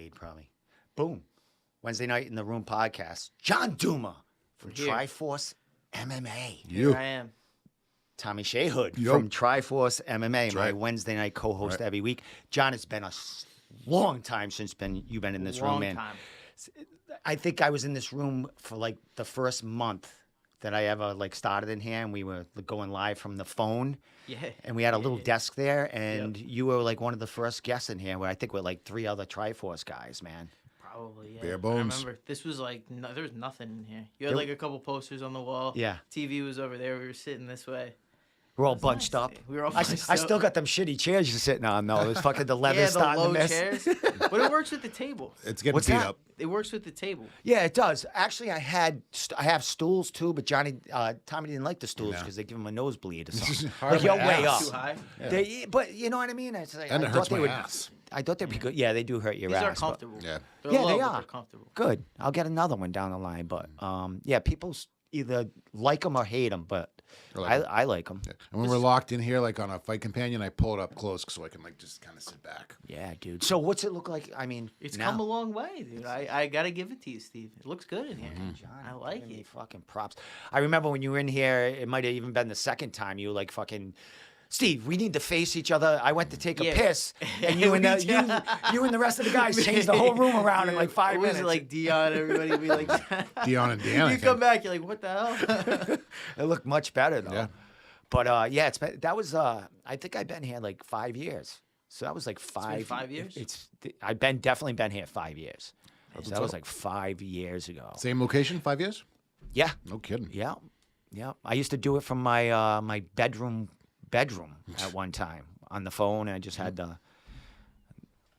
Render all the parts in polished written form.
decade, probably. Boom. Wednesday night in the room podcast. John Douma from Tri-Force MMA. Here I am. Tommy Shayhood from Tri-Force MMA, my Wednesday night co-host every week. John, it's been a long time since you've been in this room, man. Time. I think I was in this room for like the first month that I ever like started in here, and we were going live from the phone. Yeah. And we had a little desk there, and you were like one of the first guests in here, where I think we're like 3 other Tri-Force guys, man. Probably, yeah. Bare bones. I remember this was like there was nothing in here. You had like a couple posters on the wall. Yeah. TV was over there. We were sitting this way. We're all bunched up. We were all bunched I up. still got them shitty chairs you're sitting on, though. It's fucking the leather starting to miss. chairs. But it works with the table. It's getting What's beat that? up. It works with the table. Yeah, it does. Actually, I have stools too, but Tommy didn't like the stools because they give him a nosebleed or something. hard Like on you're my way ass. up. Too high. Yeah. But you know what I mean? It's like, And I it thought hurts they my would. ass. I thought they'd be good. Yeah, they do hurt your These ass. are but- comfortable. Yeah. They're Yeah, low, they but are. They're comfortable. Good. I'll get another one down the line. But yeah, people either like them or hate them, but I like them. And when we're locked in here, like on a fight companion, I pull it up close so I can like just kind of sit back. Yeah, dude. So what's it look like? I mean, It's now? come a long way, dude. I gotta give it to you, Steve. It looks good in here. John, I like give me it. fucking props. I remember when you were in here, it might have even been the second time you were like fucking. Steve, we need to face each other. I went to take a piss, and you and the rest of the guys changed the whole room around in like 5 minutes. It was like Dion, everybody would be like, Dion and Dan. I you think. come back, you're like, what the hell? It looked much better though. Yeah. But yeah, that was I think I've been here like 5 years. So that was like five. 5 years? I've definitely been here 5 years. So that was like 5 years ago. Same location, 5 years? Yeah. No kidding. Yeah. Yeah. I used to do it from my my bedroom at one time on the phone, and I just had the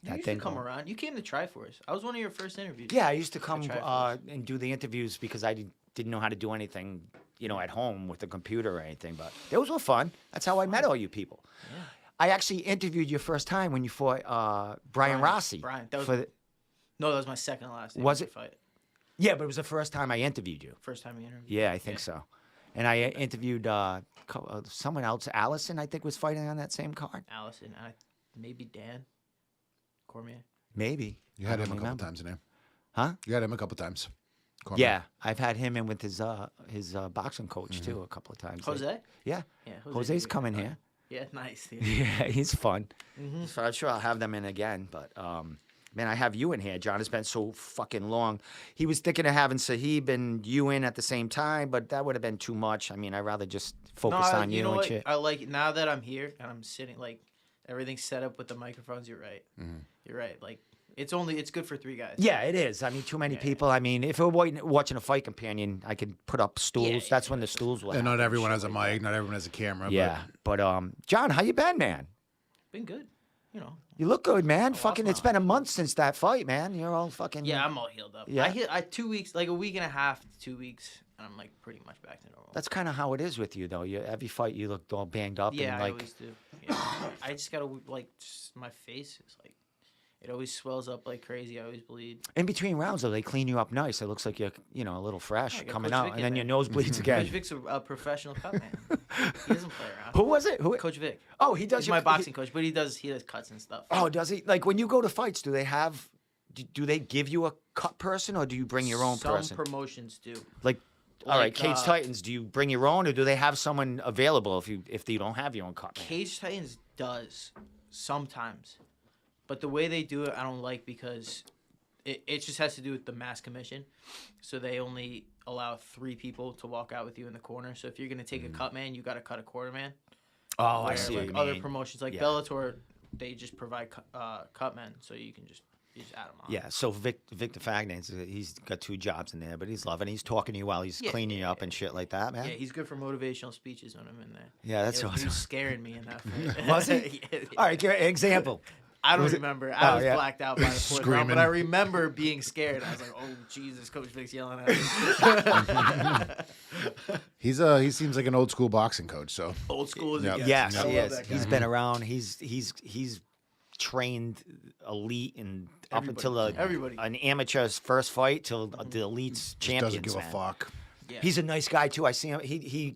You used to come around. You came to Tri-Force. I was one of your first interviews. Yeah, I used to come Tri-Force. and do the interviews because I didn't know how to do anything, at home with the computer or anything. But those were fun. That's how I met all you people. Yeah. I actually interviewed your first time when you fought Brian Rossi. Brian, that was no, that was my second to last. Was it? Fight. Yeah, but it was the first time I interviewed you. First time we interviewed. Yeah, I think so. And I interviewed someone else. Allison, I think, was fighting on that same card. Allison, maybe Dan Cormier. Maybe. You had I him don't a couple remember. times in there. Huh? You had him a couple times. Cormier. Yeah, I've had him in with his boxing coach too a couple of times. Jose? Yeah. Yeah, Jose's coming here. Yeah, nice. Dude. Yeah, he's fun. So I'm sure I'll have them in again. But man, I have you in here, John. It's been so fucking long. He was thinking of having Sahib and you in at the same time, but that would have been too much. I mean, I'd rather just focus on you know and what? shit. I like it now that I'm here and I'm sitting like everything's set up with the microphones. You're right. You're right. Like it's good for 3 guys. Yeah, it is. I mean, too many people. I mean, if we're watching a fight companion, I could put up stools. Yeah, That's when the stools will And happen not everyone shit has a like mic, not everyone has a camera. that. Yeah, but John, how you been, man? Been good. You know. You look good, man. Fucking, my it's been a month since that fight, man. You're all fucking. Yeah, I'm all healed up. Yeah. I 2 weeks, like a week and a half to 2 weeks, and I'm like pretty much back to normal. That's kind of how it is with you, though. Every fight, you look all banged up Yeah, and I like. always do. Yeah. I just gotta my face is like, it always swells up like crazy. I always bleed. In between rounds, though, they clean you up nice. It looks like you're, a little fresh I got coming Coach out, Vic and in then your there. nose bleeds Coach again. Vic's a professional cut man. He doesn't play around. Who was it? Who? Coach Vic. Oh, he does. He's my boxing coach, but he does cuts and stuff. Oh, does he? Like when you go to fights, do they have? Do they give you a cut person, or do you bring your own person? Some promotions do. Like, all right, Like, Cage Titans. Do you bring your own, or do they have someone available if you don't have your own cut? Man? Cage Titans does sometimes, but the way they do it, I don't like because it just has to do with the mass commission. So they only allow 3 people to walk out with you in the corner. So if you're gonna take a cut man, you got to cut a quarter man. Oh, I Where, see. like what you other mean. promotions like Yeah. Bellator, they just provide cut men, so you just add them on. Yeah, so Victor Fagnans, he's got 2 jobs in there, but he's loving. He's talking to you while he's cleaning you up and shit like that, man. Yeah, he's good for motivational speeches when I'm in there. Yeah, that's He awesome. was scaring me in that fight. Was he? Yeah. All right, give an example. I don't Was it- remember. I was yeah. blacked out by the fourth round, Screaming. but I remember being scared. I was like, "Oh Jesus!" Coach Vic's yelling at me. He seems like an old school boxing coach. So Old school as it Yep. gets. Yes, I he love is. that guy. He's been around. He's trained elite and up until Everybody. an amateur's first fight till the elite's champions. doesn't give a man. fuck. Yeah. He's a nice guy too. I see him. He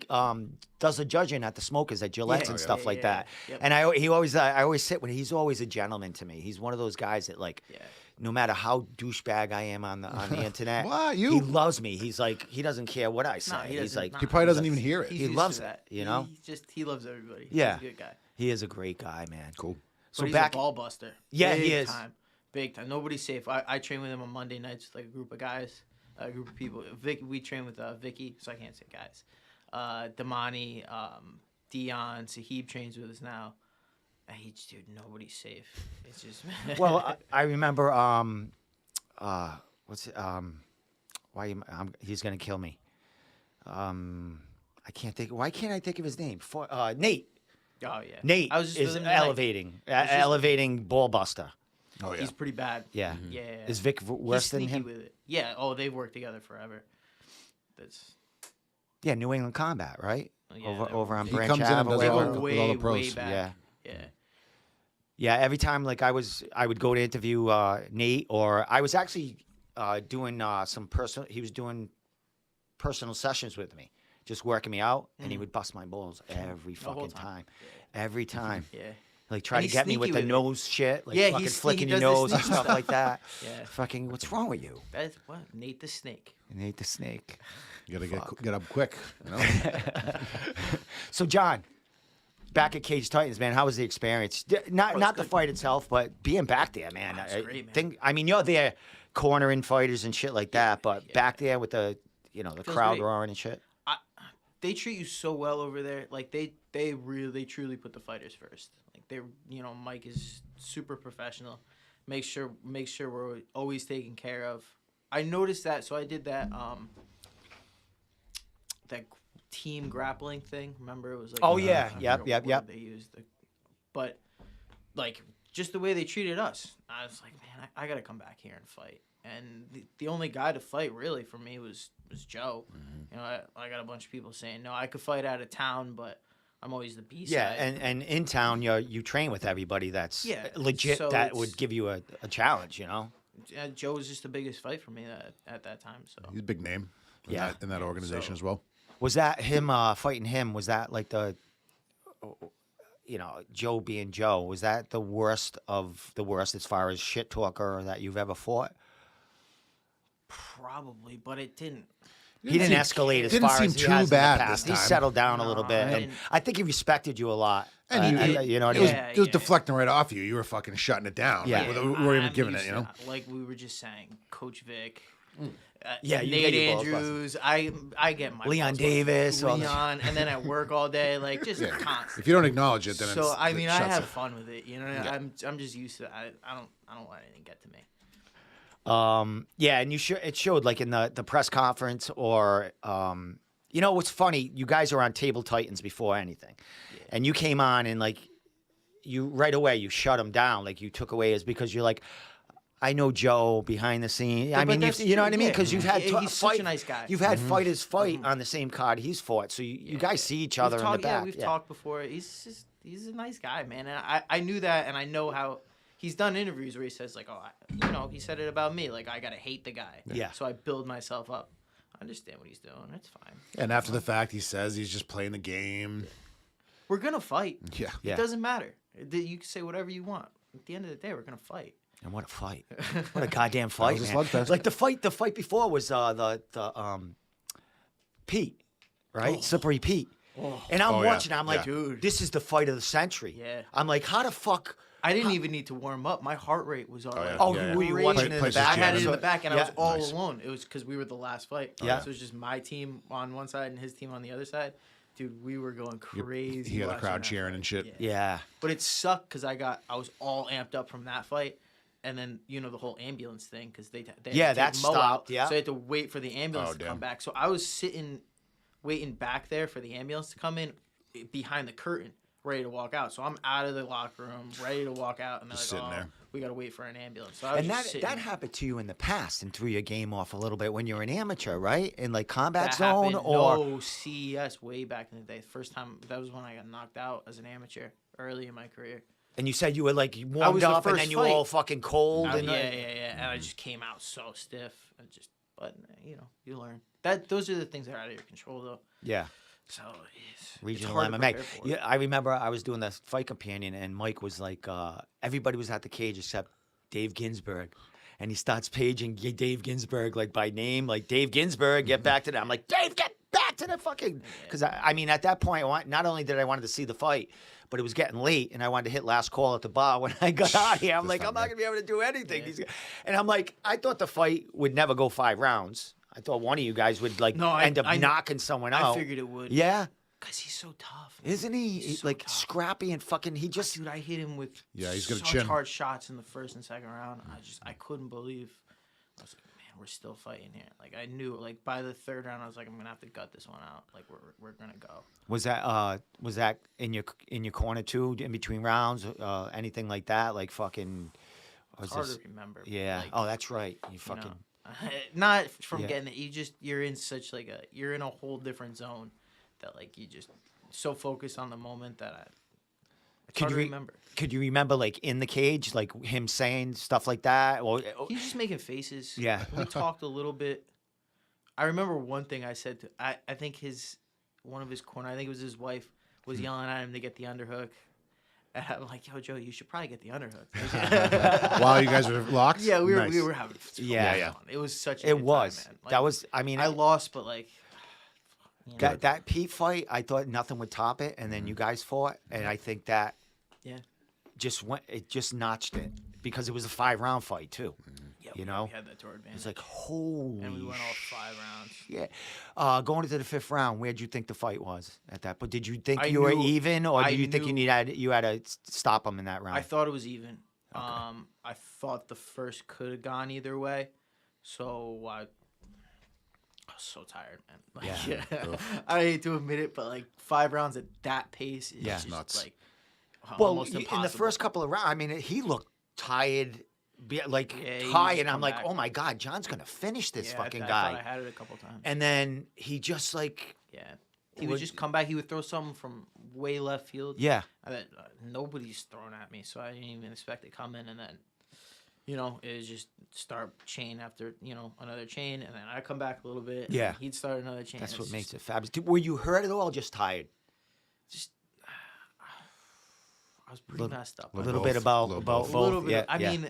does the judging at the Smokers at Gillette's and stuff like that. Yep. And I always sit with. He's always a gentleman to me. He's one of those guys that like. Yeah. no matter how douchebag I am on the internet, What? he You? loves me. He's like, he doesn't care what I say. No, he He's doesn't. like, Nah, He probably doesn't he's- even hear it. he's He used loves to it, that. you know? He loves everybody. Yeah. He's a good guy. he is a great guy, man. Cool. So But he's back, a ball buster. Yeah, Big he is. Time. Big time. Nobody's safe. I train with him on Monday nights with like a group of guys, a group of people. We train with Vicky, so I can't say guys. Damani, Dion, Sahib trains with us now. And dude, nobody's safe. It's just well, I remember, what's it, he's gonna kill me. I can't think. Why can't I think of his name? Nate. Oh yeah. Nate I was just is with him tonight. elevating ball buster. Oh yeah. He's pretty bad. Yeah. Yeah. Is Vic worse He's than sneaky him? with it. Yeah. Oh, they've worked together forever. That's Yeah, New England Combat, right? yeah, over on He Branch comes in and Ave or does they all whatever. the- go with all the way pros. back. Yeah. Yeah. Yeah, every time like I would go to interview Nate, or I was actually doing some personal. He was doing personal sessions with me, just working me out, and he would bust my balls every whole fucking time. time, every time. Yeah. Like try And to he's get me with sneaky the with it. nose shit, like Yeah, fucking he's flicking sneaky, your does the nose and sneaky stuff like that. Yeah. Fucking, what's wrong with you? That's what Nate the Snake. Nate the Snake. You gotta get up quick. You know? So John, back at Cage Titans, man, how was the experience? Not the good. fight itself, but being back there, man. it's great, man. I mean, you're there cornering fighters and shit like that, but back there with the the Feels crowd great. roaring and shit. They treat you so well over there. Like they truly put the fighters first. Like Mike is super professional. Make sure we're always taken care of. I noticed that, so I did that that team grappling thing. Remember, it was like Oh, yeah. I Yep, forget yep, what yep. They used, but like just the way they treated us, I was like, man, I gotta come back here and fight. And the only guy to fight really for me was Joe. Mm-hmm. You know, I got a bunch of people saying, no, I could fight out of town, but I'm always the B Yeah, side. and in town, you train with everybody that's Yeah, legit so that it's- would give you a challenge, you know? Joe was just the biggest fight for me at that time. So He's a big name. Yeah. In that organization as well. Was that him fighting him? Was that like Joe being Joe? Was that the worst of the worst as far as shit talker that you've ever fought? probably, but it didn't. He didn't seem- escalate as didn't far seem as he too has bad in the this past. He time. settled down a little No, bit, I and didn't- I think he respected you a lot. And you know what it I was, mean? Yeah, it was yeah. deflecting right off you. You were fucking shutting it down. Yeah. Like, we weren't even I'm giving it, used you to know? that. Like we were just saying, Coach Vic. Yeah, you Nate get your balls busted. Andrews. I get my Leon balls busted. Davis, all the- Leon, and then at work all day, like just Yeah. constant. If you don't acknowledge it, then So it's, I it mean, I shuts have it. fun with it. You know, I'm just used to that. I don't let anything get to me. Yeah, and it showed like in the press conference or what's funny, you guys are on Table Titans before anything. And you came on and like you right away you shut him down, like you took away is because you're like, I know Joe behind the scene. I but mean, that's you know true, what I mean? yeah. Because you've had He's such a nice guy. You've had fighters fight on the same card he's fought, so you guys see each other in the back. Yeah, we've talked before. He's a nice guy, man. And I knew that, and I know how he's done interviews where he says like, he said it about me, like I gotta hate the guy. Yeah. So I build myself up. I understand what he's doing. It's fine. And after the fact, he says he's just playing the game. We're gonna fight. Yeah. Yeah. It doesn't matter. You can say whatever you want. At the end of the day, we're gonna fight. And what a fight! What a goddamn fight, was a man! slugfest. Like the fight before was the Pete, right? Slippery Pete. And I'm Oh, yeah. watching. I'm like, Yeah. Dude. this is the fight of the century. Yeah. I'm like, how the fuck? I didn't even need to warm up. My heart rate was already. yeah. Oh, Yeah, were you Crazy. watching it in the Places back? I had it in So- the back, and I Yeah. was all Nice. alone. It was because we were the last fight. Yeah. So it was just my team on one side and his team on the other side. Dude, we were going crazy. He had the watching crowd that cheering fight. and shit. Yeah. But it sucked because I was all amped up from that fight, and then the whole ambulance thing because they had Yeah, to that take Mo out, stopped, yeah. So I had to wait for the ambulance Oh, to damn. come back. So I was waiting back there for the ambulance to come in behind the curtain, ready to walk out. So I'm out of the locker room, ready to walk out, and they're Just like, sitting there. we got to wait for an ambulance. So I was And just that sitting. happened to you in the past and threw your game off a little bit when you're an amateur, right? In like combat That zone happened, or no CES way back in the day. First time that was when I got knocked out as an amateur early in my career. and you said you were like was warmed the up and first then you were fight. all fucking cold and Yeah. And I just came out so stiff and but you learn those are the things that are out of your control though. yeah. So it's Regional hard to MMA. prepare for. Yeah, I remember I was doing the fight companion and Mike was like, everybody was at the cage except Dave Ginsburg. and he starts paging Dave Ginsburg like by name, like Dave Ginsburg, get back to that. I'm like, Dave, get back to the fucking, because I mean at that point, not only did I wanted to see the fight, but it was getting late, and I wanted to hit last call at the bar when I got out here. I'm like, I'm not gonna be able to do anything. Yeah. And I'm like, I thought the fight would never go 5 rounds. I thought one of you guys would end up knocking someone out. I figured it would. Yeah. Because he's so tough. Man. Isn't he? He's so like tough. scrappy and fucking. He just. Dude, I hit him with he's got a such chin. hard shots in the first and second round. I couldn't believe. I was like, man, we're still fighting here. Like I knew, like by the third round, I was like, I'm gonna have to gut this one out. Like we're gonna go. Was that in your corner too? In between rounds, anything like that? Like fucking. It's hard to remember. Yeah. Like, Oh, that's right. You fucking. Not from Yeah. getting it. You're in such you're in a whole different zone that like you just so focused on the moment that it's hard to remember. Could you remember like in the cage, like him saying stuff like that? Or He's just making faces. Yeah. We talked a little bit. I remember one thing I said to I think one of his corner, I think it was his wife, was yelling at him to get the underhook. And I'm like, yo, Joe, you should probably get the underhook. While you guys were locked? Yeah, we Nice. were having fun. Yeah. It was such a it good was. time, man. Like, That was. I mean, I lost, but like that Pete fight, I thought nothing would top it, and then you guys fought, and I think that yeah. just notched it because it was a 5-round fight too. Yeah, You know? we had that to our advantage. It's like holy. and we went all 5 rounds. Yeah. Going into the 5th round, where'd you think the fight was at that? But did you think I you were knew- even, or I did you think knew- you had to stop him in that round? I thought it was even. I thought the first could have gone either way, so I was so tired, man. Like, Yeah. I hate to admit it, but like 5 rounds at that pace is Yeah. just Nuts. like in almost the impossible. first couple of rounds, I mean, he looked tired, Yeah, he high, was and I'm come like, back. oh my god, John's gonna finish this Yeah, fucking I guy. thought I had it a couple times. And then he just like, Yeah, he would just come back. He would throw something from way left field. yeah, Nobody's throwing at me, so I didn't even expect it coming. And then, it was just start chain after another chain, and then I come back a little bit. and Yeah. he'd start another chain. that's It's what just- makes it fabulous. Were you hurt at all? Or just tired? Just I was pretty messed up. A little both. bit about Little about both. both. A little bit. Yeah, I yeah. mean,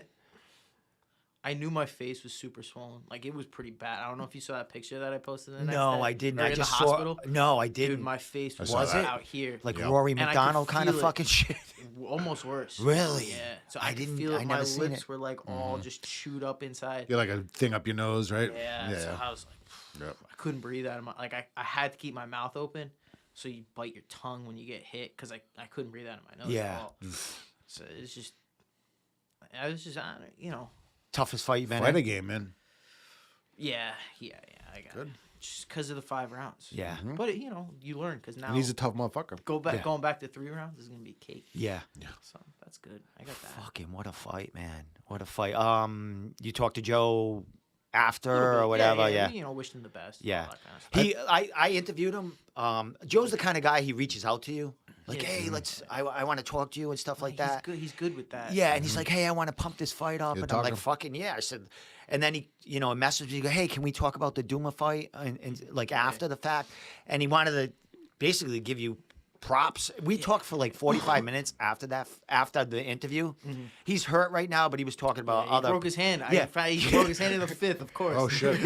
I knew my face was super swollen. Like it was pretty bad. I don't know if you saw that picture that I posted the next day. No, I didn't. Or I in just the saw. hospital. No, I didn't. Dude, my face was saw that. out here. Like Yep. Rory And I could McDonald kind of feel it. fucking shit. Almost worse. Really? Yeah. So I I, didn't- didn't feel it. I My never seen lips it. were like all just chewed up inside. You had like a thing up your nose, right? Yeah. So Yeah. I was like, Yep. I couldn't breathe out of my I had to keep my mouth open, so you bite your tongue when you get hit because I couldn't breathe out of my nose. Yeah. At all. So it's just, I was just Toughest fight you've been Fight in? a game, man. yeah. I got Good. it. Just because of the 5 rounds. Yeah. But you learn because now And he's a tough motherfucker. going back to 3 rounds is gonna be cake. Yeah. So that's good. I got that. Fucking what a fight, man. What a fight. You talked to Joe after A little bit. or whatever. Yeah. Wished him the best. all Yeah. that kind of stuff. I interviewed him. Joe's the kind of guy he reaches out to you. Like, Yeah. hey, I want to talk to you and stuff like that. He's good with that. Yeah, and he's like, hey, I want to pump this fight up. You'll And I'm talk like, him. fucking yeah. I said, and then he, messaged me, go, hey, can we talk about the Douma fight? And like after the fact. And he wanted to basically give you props. We talked for like 45 minutes after the interview. He's hurt right now, but he was talking about He other. broke his hand. Yeah. He broke his hand in the 5th, of course. Oh shit.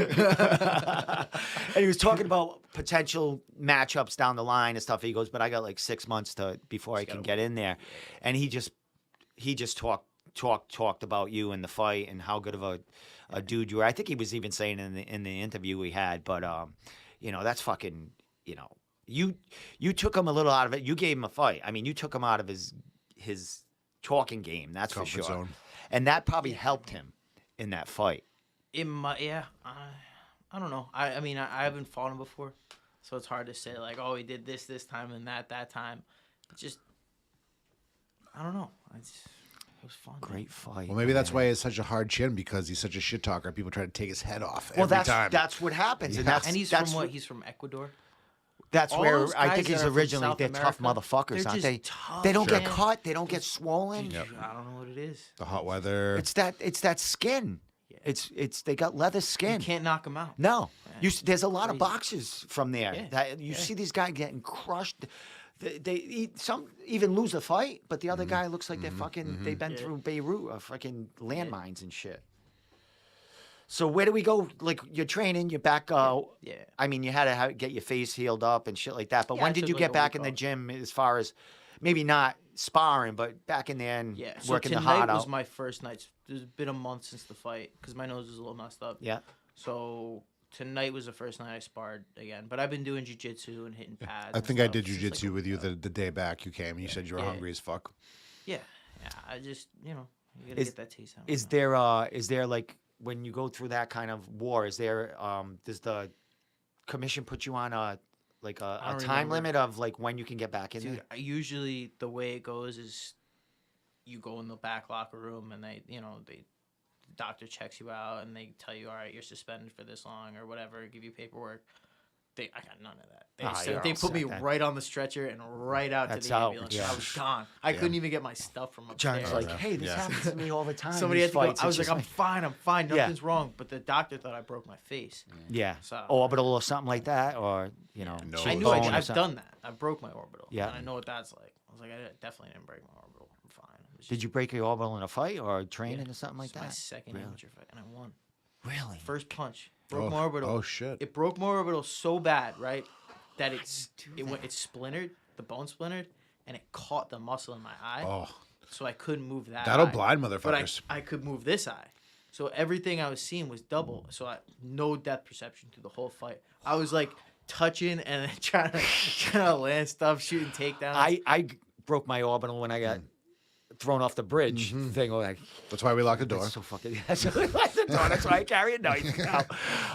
And he was talking about potential matchups down the line and stuff. He goes, but I got like 6 months before I can get in there. And he just talked about you and the fight and how good of a dude you were. I think he was even saying in the interview we had, but that's fucking, you took him a little out of it. You gave him a fight. I mean, you took him out of his talking game, that's for Comfort sure. zone. And that probably helped him in that fight. I don't know. I mean, I haven't fought him before, so it's hard to say like, oh, he did this time and that time. Just, I don't know. It was fun. man. Great fight. Well, maybe that's man. why he has such a hard chin because he's such a shit talker. People try to take his head off Well, every time. that's what happens, and that's And he's that's from what? what- He's from Ecuador. That's All where those I guys think that he's are from originally. South They're tough America, motherfuckers, they're aren't just they? tough, They don't get man. cut. They don't get swollen. Yep. I don't know what it is. The hot weather. It's that skin. Yeah. It's they got leather skin. You can't knock him out. No, Yeah. there's a lot of Crazy. boxers from there. Yeah, That you yeah. see these guys getting crushed. Some even lose a fight, but the other guy looks like they've been Yeah. through Beirut or fucking landmines and shit. So where do we go? Like you're training, you're back. Yeah. I mean, you had to get your face healed up and shit like that. But Yeah, when I did took, you like, get a back week in the off. gym? As far as maybe not sparring, but back in there and Yeah. So working the tonight heart was out. my first night. There's been a month since the fight because my nose was a little messed up. Yeah. So tonight was the first night I sparred again. But I've been doing jiu-jitsu and hitting pads. I and think I stuff did since, jujitsu like, a with you week ago. the day back you came. You said you were Yeah. hungry as fuck. Yeah. Yeah. I just you gotta get that taste out. Is there like when you go through that kind of war? Is there does the commission put you on a I time don't remember. limit of like when you can get back in Dude, there? usually the way it goes is you go in the back locker room and the doctor checks you out and they tell you, all right, you're suspended for this long or whatever, give you paperwork. I got none of that. you're They all put me set then. right on the stretcher and right out That's to the out, ambulance. yeah. I was gone. I couldn't even get my stuff from upstairs. John's like, yeah. hey, this Yeah. happens to me all the time. Somebody these had to go. fights. I was It's like, just I'm fine, Yeah. nothing's wrong. But the doctor thought I broke my face. yeah, So- orbital or something like that, or No. I knew cheekbone or I've something. done that. I broke my orbital. Yeah. And I know what that's like. I was like, I definitely didn't break my orbital. I'm fine. It was Did just- you break your orbital in a fight or training Yeah. or something like It's my that? second Really? amateur fight, and I won. Really? First punch broke my orbital. Oh shit. It broke my orbital so bad, right, that it splintered, the bone splintered, and it caught the muscle in my eye, Oh, so I couldn't move that. that'll eye. blind But motherfuckers. I could move this eye, so everything I was seeing was double. So no depth perception through the whole fight. I was like touching and then trying to land stuff, shooting takedowns. I broke my orbital when I got thrown off the bridge thing. Like, That's why we locked the door. that's so fucking. That's why I carry a knife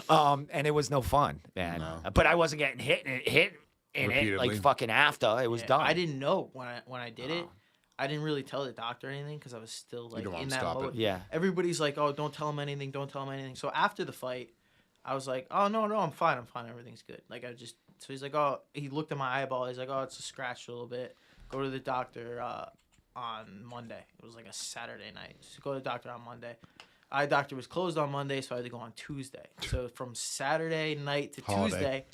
now. And it was no fun, man. No. But I wasn't getting hit in it like Repeatedly. fucking after. It was Yeah, done. I didn't know when I did it. I didn't really tell the doctor anything because I was still like don't want in him to that stop it. mode. Yeah. Everybody's like, "Oh, don't tell him anything. Don't tell him anything." So after the fight, I was like, "Oh no, I'm fine. Everything's good." Like so he's like, "Oh," he looked at my eyeball. He's like, "Oh, it's a scratch a little bit. Go to the doctor on Monday." It was like a Saturday night. So go to the doctor on Monday. Eye doctor was closed on Monday, so I had to go on Tuesday. So from Saturday night to Holiday. Tuesday.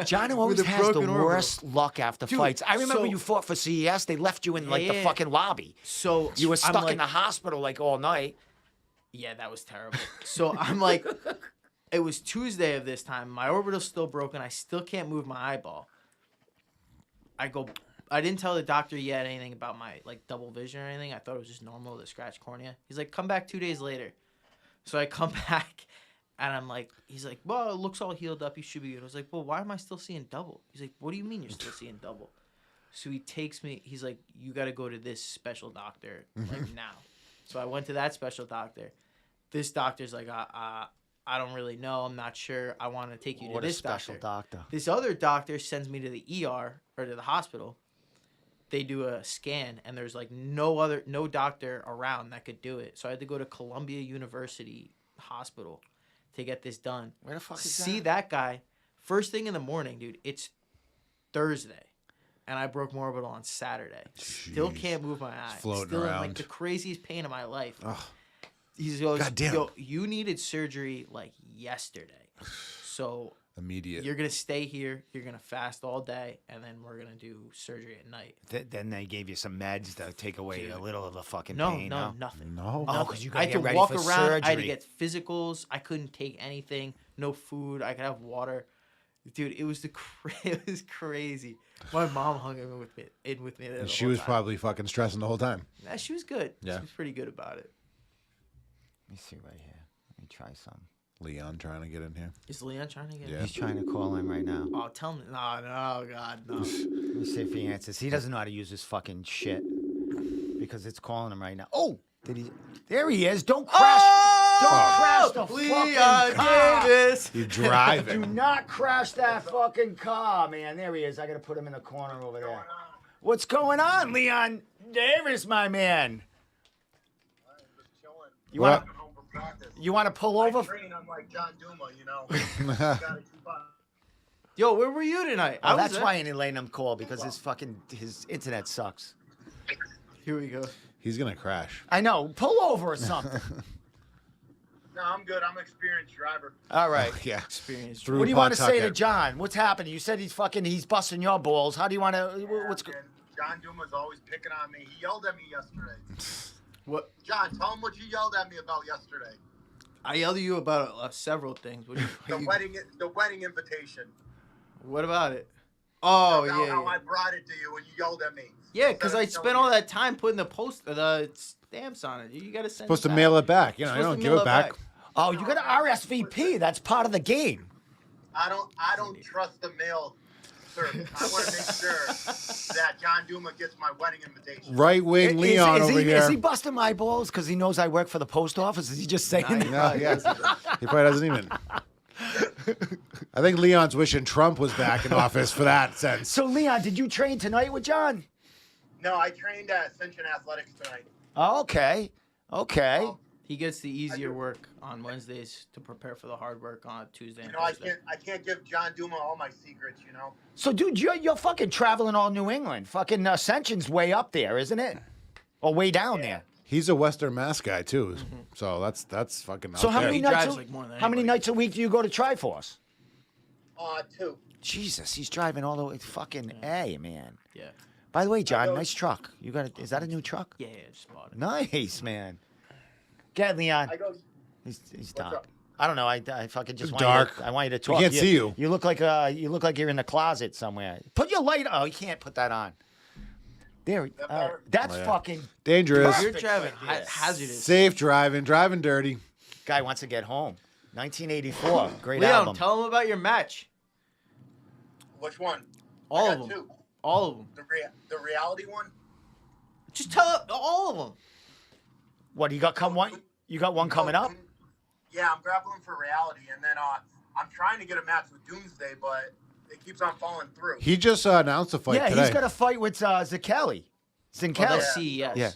John with always a has the broken orbital. worst luck after Dude, fights. I remember so- you fought for CES. They left you in like the Yeah. fucking lobby. So You were I'm stuck like, in the hospital like all night. Yeah, that was terrible. So I'm like, it was Tuesday of this time. My orbital's still broken. I still can't move my eyeball. I didn't tell the doctor yet anything about my like double vision or anything. I thought it was just normal, the scratch cornea. He's like, come back 2 days later. So I come back and I'm like, he's like, well, it looks all healed up. You should be good. I was like, well, why am I still seeing double? He's like, what do you mean you're still seeing double? So he takes me, he's like, you got to go to this special doctor like now. So I went to that special doctor. This doctor's like, I don't really know. I'm not sure. I want to take you What to a this special doctor. doctor. This other doctor sends me to the ER or to the hospital. They do a scan and there's like no doctor around that could do it. So I had to go to Columbia University Hospital to get this done. Where the fuck is See that? that guy first thing in the morning, dude. It's Thursday. And I broke my orbital on Saturday. Still Jeez. can't move my eye. floating Still in like around. the craziest pain of my life. Ugh. He goes, Goddamn. yo, you needed surgery like yesterday. So Immediate. you're going to stay here. You're going to fast all day. And then we're going to do surgery at night. Then they gave you some meds to take away a little of the fucking No, pain. no, nothing. No. Oh, Nothing. because you I gotta had get to ready walk for around. surgery. I had to get physicals. I couldn't take anything. No food. I could have water. Dude, it was it was crazy. My mom hung in with me. The And she whole was time. probably fucking stressing the whole time. Nah, she was good. Yeah. She was pretty good about it. Let me see right here. Let me try some. Leon trying to get in here. Is Leon trying to get? Yeah. He's trying to call in right now. Oh, tell me. No, God, no. Let me see if he answers. He doesn't know how to use this fucking shit because it's calling him right now. Oh, did he? There he is. Don't crash. Don't crash the Leon fucking car. Davis. You Do driving. not crash that fucking car, man. There he is. I gotta put him in the corner over there. What's going on, Leon Davis, my man? You What? want to pull over? Train, I'm like John Douma, you know. Gotta keep up. Yo, where were you tonight? Oh, I was that's there. why I ain't letting him call because his internet sucks. Here we go. He's gonna crash. I know. Pull over or something. No, I'm good. I'm an experienced driver. All right. Yeah. Experience. Through What do you want to say to Pawtucket. John? What's happening? You said he's busting your balls. How do you want to? What's And John Duma's always picking on me. He yelled at me yesterday. What? John, tell him what you yelled at me about yesterday. I yelled at you about several things. What, The wedding invitation. what about it? Oh, About yeah. how Yeah, I brought it to you and you yelled at me. yeah, because I Instead of spent telling all me- that time putting the stamps on it. You got to send Supposed it to back. mail it back. You know, you Supposed don't to give mail it back. Oh, you got to RSVP. That's part of the game. I don't trust the mail service. I want to make sure that John Douma gets my wedding invitation. Right wing Leon over here. Is he busting my balls because he knows I work for the post office? Is he just saying that? No, yeah. He probably doesn't even. I think Leon's wishing Trump was back in office for that sense. So, Leon, did you train tonight with John? No, I trained at Ascension Athletics tonight. Oh, okay. Okay. He gets the easier work on Wednesdays to prepare for the hard work on Tuesday and You know, I Thursday. can't give John Douma all my secrets. You know. So, dude, you're fucking traveling all New England. Fucking Ascension's way up there, isn't it? Or way down there. He's a Western Mass guy too, so that's fucking. So out how there. many He nights? drives, like, more than How many anybody. nights a week do you go to Tri-Force? 2. Jesus, he's driving all the way. Fucking A, man. Yeah. By the way, John, go- nice truck. You got? Is that a new truck? Yeah, just bought it. Nice, man. Get Leon. I go. He's dark. I don't know. I fucking just It's want dark. You to, I want you to talk. can't see you. You look like you're in the closet somewhere. Put your light. Oh, you can't put that on. There. better? That's Oh, yeah. fucking. Dangerous. You're driving hazardous. Safe driving, driving dirty. Guy wants to get home. 1984. Great Leon, album. tell him about your match. Which one? All I of got them. 2. All of them. The reality one. Just tell all of them. What you got? One. You got one coming up. Yeah, I'm grappling for reality, and then I'm trying to get a match with Doomsday, but it keeps on falling through. He just announced a fight Yeah, today. he's got a fight with Zakeli. Oh, Zinkeli. that's CES. Yeah.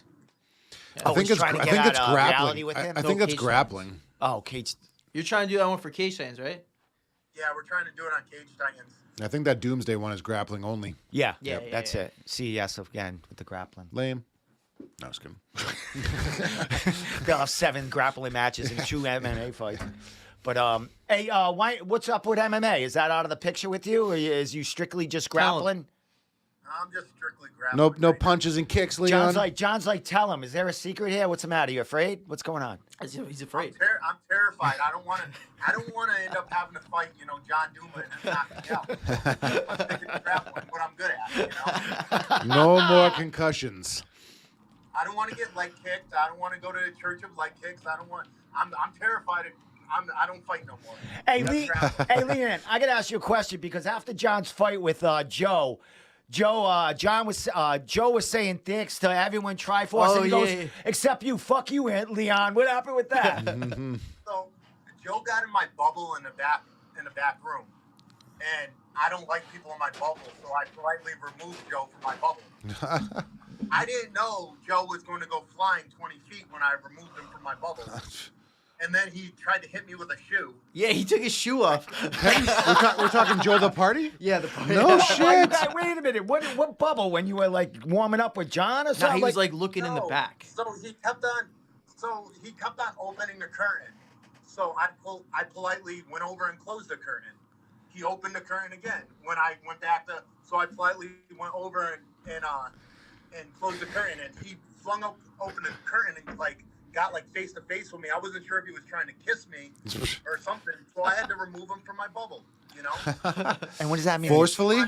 I Oh, think he's it's trying to I get think out, it's reality grappling. with him? I No think it's cage grappling. Oh, Cage. You're trying to do that one for Cage Signs, right? Yeah, we're trying to do it on Cage Titans. I think that Doomsday one is grappling only. Yeah, Yeah, yep, yeah, that's yeah. it. CES again with the grappling. Lame. No, I was kidding. They'll have 7 grappling matches and 2 MMA fights. But hey, what's up with MMA? Is that out of the picture with you, or is you strictly just Tell 'em. grappling? I'm just strictly grappling. No right now. punches and kicks, Leon. John's like, tell him. Is there a secret here? What's the matter? You afraid? What's going on? He's afraid. I'm terrified. I don't want to end up having to fight, John Douma and then knock me out. I'm sticking to grappling, what I'm good at, No more concussions. I don't want to get leg kicked. I don't want to go to the church of leg kicks. I'm terrified. I don't fight no more. Hey, That's grappling. Hey, Leanne, I gotta ask you a question because after John's fight with Joe was saying thanks to everyone Tri-Force, Oh, and he goes, yeah. except you, fuck you, Leon. What happened with that? So Joe got in my bubble in the back room, and I don't like people in my bubble, so I politely removed Joe from my bubble. I didn't know Joe was going to go flying 20 feet when I removed him from my bubble. And then he tried to hit me with a shoe. Yeah, he took his shoe off. We're talking Joe the Party? Yeah, the No Why you shit. guys- wait a minute. What bubble? When you were like warming up with John or No, something? he was like looking in the No. back. So he kept on opening the curtain. So I politely went over and closed the curtain. He opened the curtain again. When I went back so I politely went over and closed the curtain, and he flung open the curtain and got face to face with me. I wasn't sure if he was trying to kiss me or something, so I had to remove him from my bubble. And what does that mean? Forcefully?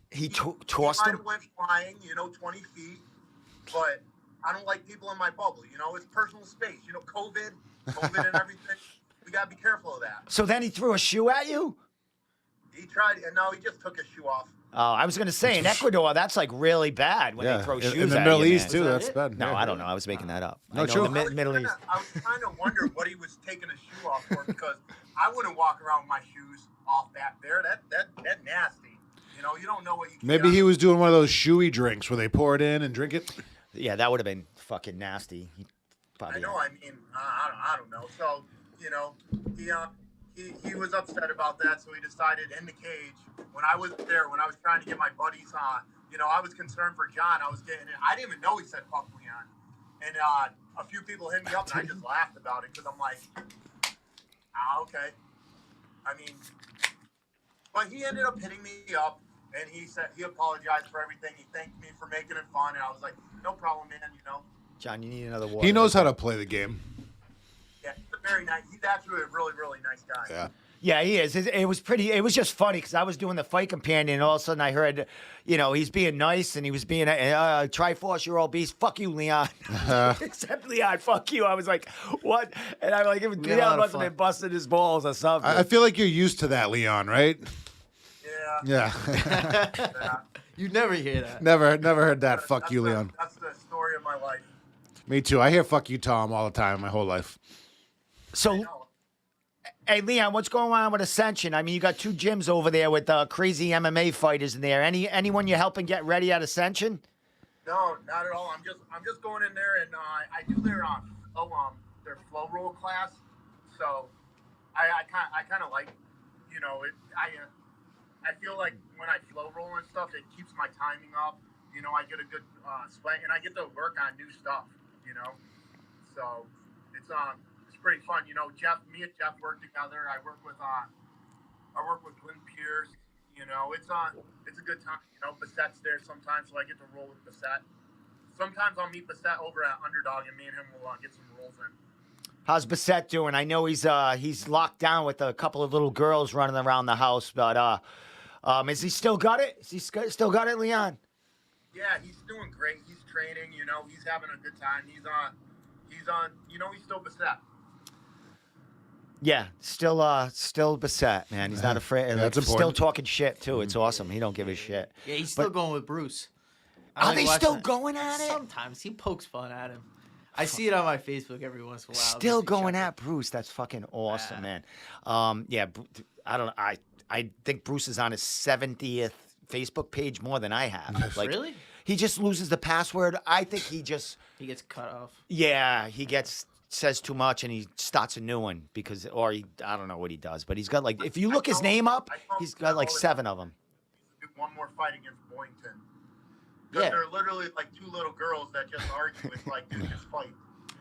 He He tossed might him. have went flying, 20 feet, but I don't like people in my bubble. It's personal space. COVID and everything. We gotta be careful of that. So then he threw a shoe at you. He tried, and no, he just took his shoe off. Oh, I was gonna say in Ecuador that's like really bad when they throw shoes in the at Middle you, East man. too. that That's it? bad. No, Yeah. I don't know. I was making that up. No, I know true. in the Middle East. I was trying to wonder what he was taking his shoe off for because I wouldn't walk around with my shoes off back there. That nasty. You don't know what you. Can Maybe get he on. was doing one of those shoey drinks where they pour it in and drink it. Yeah, that would have been fucking nasty. I Probably. know. I mean, I don't know. So he was upset about that, so he decided in the cage when I was there, when I was trying to get my buddies on, I was concerned for John. I was getting it. I didn't even know he said fuck Leon. And a few people hit me up, and I just laughed about it because I'm like, okay. I mean, but he ended up hitting me up, and he said he apologized for everything. He thanked me for making it fun, and I was like, no problem, man. John, you need another water. He knows how to play the game. Yeah, he's a very nice. He's actually a really, really nice guy. Yeah. Yeah, he is. It was pretty. It was just funny because I was doing the fight companion, and all of a sudden I heard, he's being nice, and he was being Tri-Force, you're all beast. Fuck you, Leon. Except Leon, fuck you. I was like, what? And I'm like, Leon must have been busting his balls or something. I feel like you're used to that, Leon, right? Yeah. Yeah. You never hear that. never heard that. Fuck you, Leon. That's the story of my life. Me too. I hear fuck you, Tom, all the time, my whole life. So, No. hey, Leon, what's going on with Ascension? I mean, you got 2 gyms over there with crazy MMA fighters in there. Anyone you're helping get ready at Ascension? No, not at all. I'm just going in there and I do their flow roll class. So I kind of like, I feel like when I flow roll and stuff, it keeps my timing up. I get a good sweat and I get to work on new stuff. So it's pretty fun. Me and Jeff work together. I work with Glenn Pierce. It's a good time. Bassett's there sometimes, so I get to roll with Bassett. Sometimes I'll meet Bassett over at Underdog, and me and him will get some rolls in. How's Bassett doing? I know he's locked down with a couple of little girls running around the house, but has he still got it? Has he still got it, Leon? Yeah, he's doing great. He's training. He's having a good time. He's still Bassett. Yeah, still Bassett, man. He's not afraid. Yeah, Like, that's still important. talking shit too. It's awesome. He don't give a shit. Yeah, he's still going with Bruce. I Are like they watching still it. going at it? Sometimes he pokes fun at him. I see it on my Facebook every once in a while. Still Just to going check at Bruce. That's fucking awesome, Yeah. man. I don't. I think Bruce is on his 70th Facebook page more than I have. Like, Really? He just loses the password. I think he gets cut off. he says too much and he starts a new one I don't know what he does, but he's got like, if you look his name up, he's got like 7 of them. Do one more fight against Boynton. Because Yeah. they're literally like 2 little girls that just argue. It's like, dude, just fight.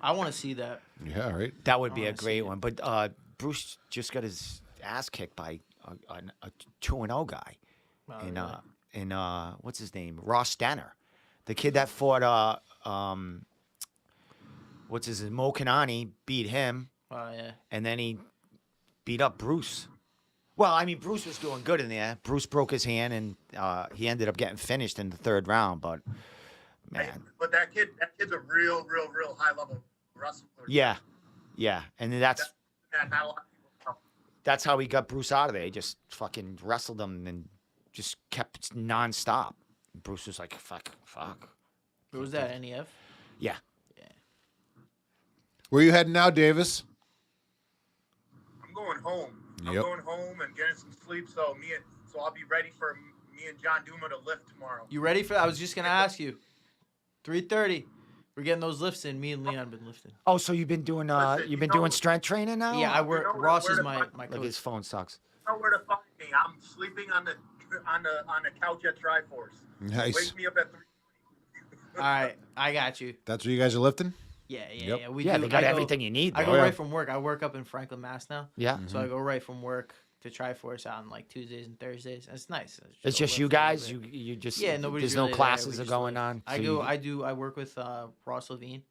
I want to see that. Yeah, right. That would be a wanna see great it. one. But Bruce just got his ass kicked by a 2-0 guy. Oh, in really? in what's his name? Ross Stanner, the kid that fought what's his name? Mo Kanani beat him, Oh, yeah. and then he beat up Bruce. Well, I mean, Bruce was doing good in there. Bruce broke his hand, and he ended up getting finished in the 3rd round. But man, But that kid's a real high level wrestler. yeah, and that's That not a lot of people know. that's how he got Bruce out of there. He just fucking wrestled him and just kept nonstop. Bruce was like, fuck. What was that, NEF? Yeah. Where you heading now, Davis? I'm going home. I'm Yep. going home and getting some sleep. So I'll be ready for me and John Douma to lift tomorrow. You ready for that? I was just going to ask you. 3:30. We're getting those lifts in. Me and Leon have been lifting. Oh, so you've been doing doing strength training now? Yeah, I work. know where- Ross where is to my find- my Like his coach. phone sucks. You know where to find me. I'm sleeping on the couch at Tri-Force. Nice. Wake me up at 3. All right, I got you. That's where you guys are lifting? Yeah. Yep. We Yeah, do. they got I go- everything you need. I though. go yeah. right from work. I work up in Franklin, Mass now. Yeah. So I go right from work to Tri-Force on like Tuesdays and Thursdays. And it's nice. It's just you lift a little guys. bit. You just Yeah, nobody's There's no really there. classes We are just going lift. on. I so go. you- I work with Ross Levine.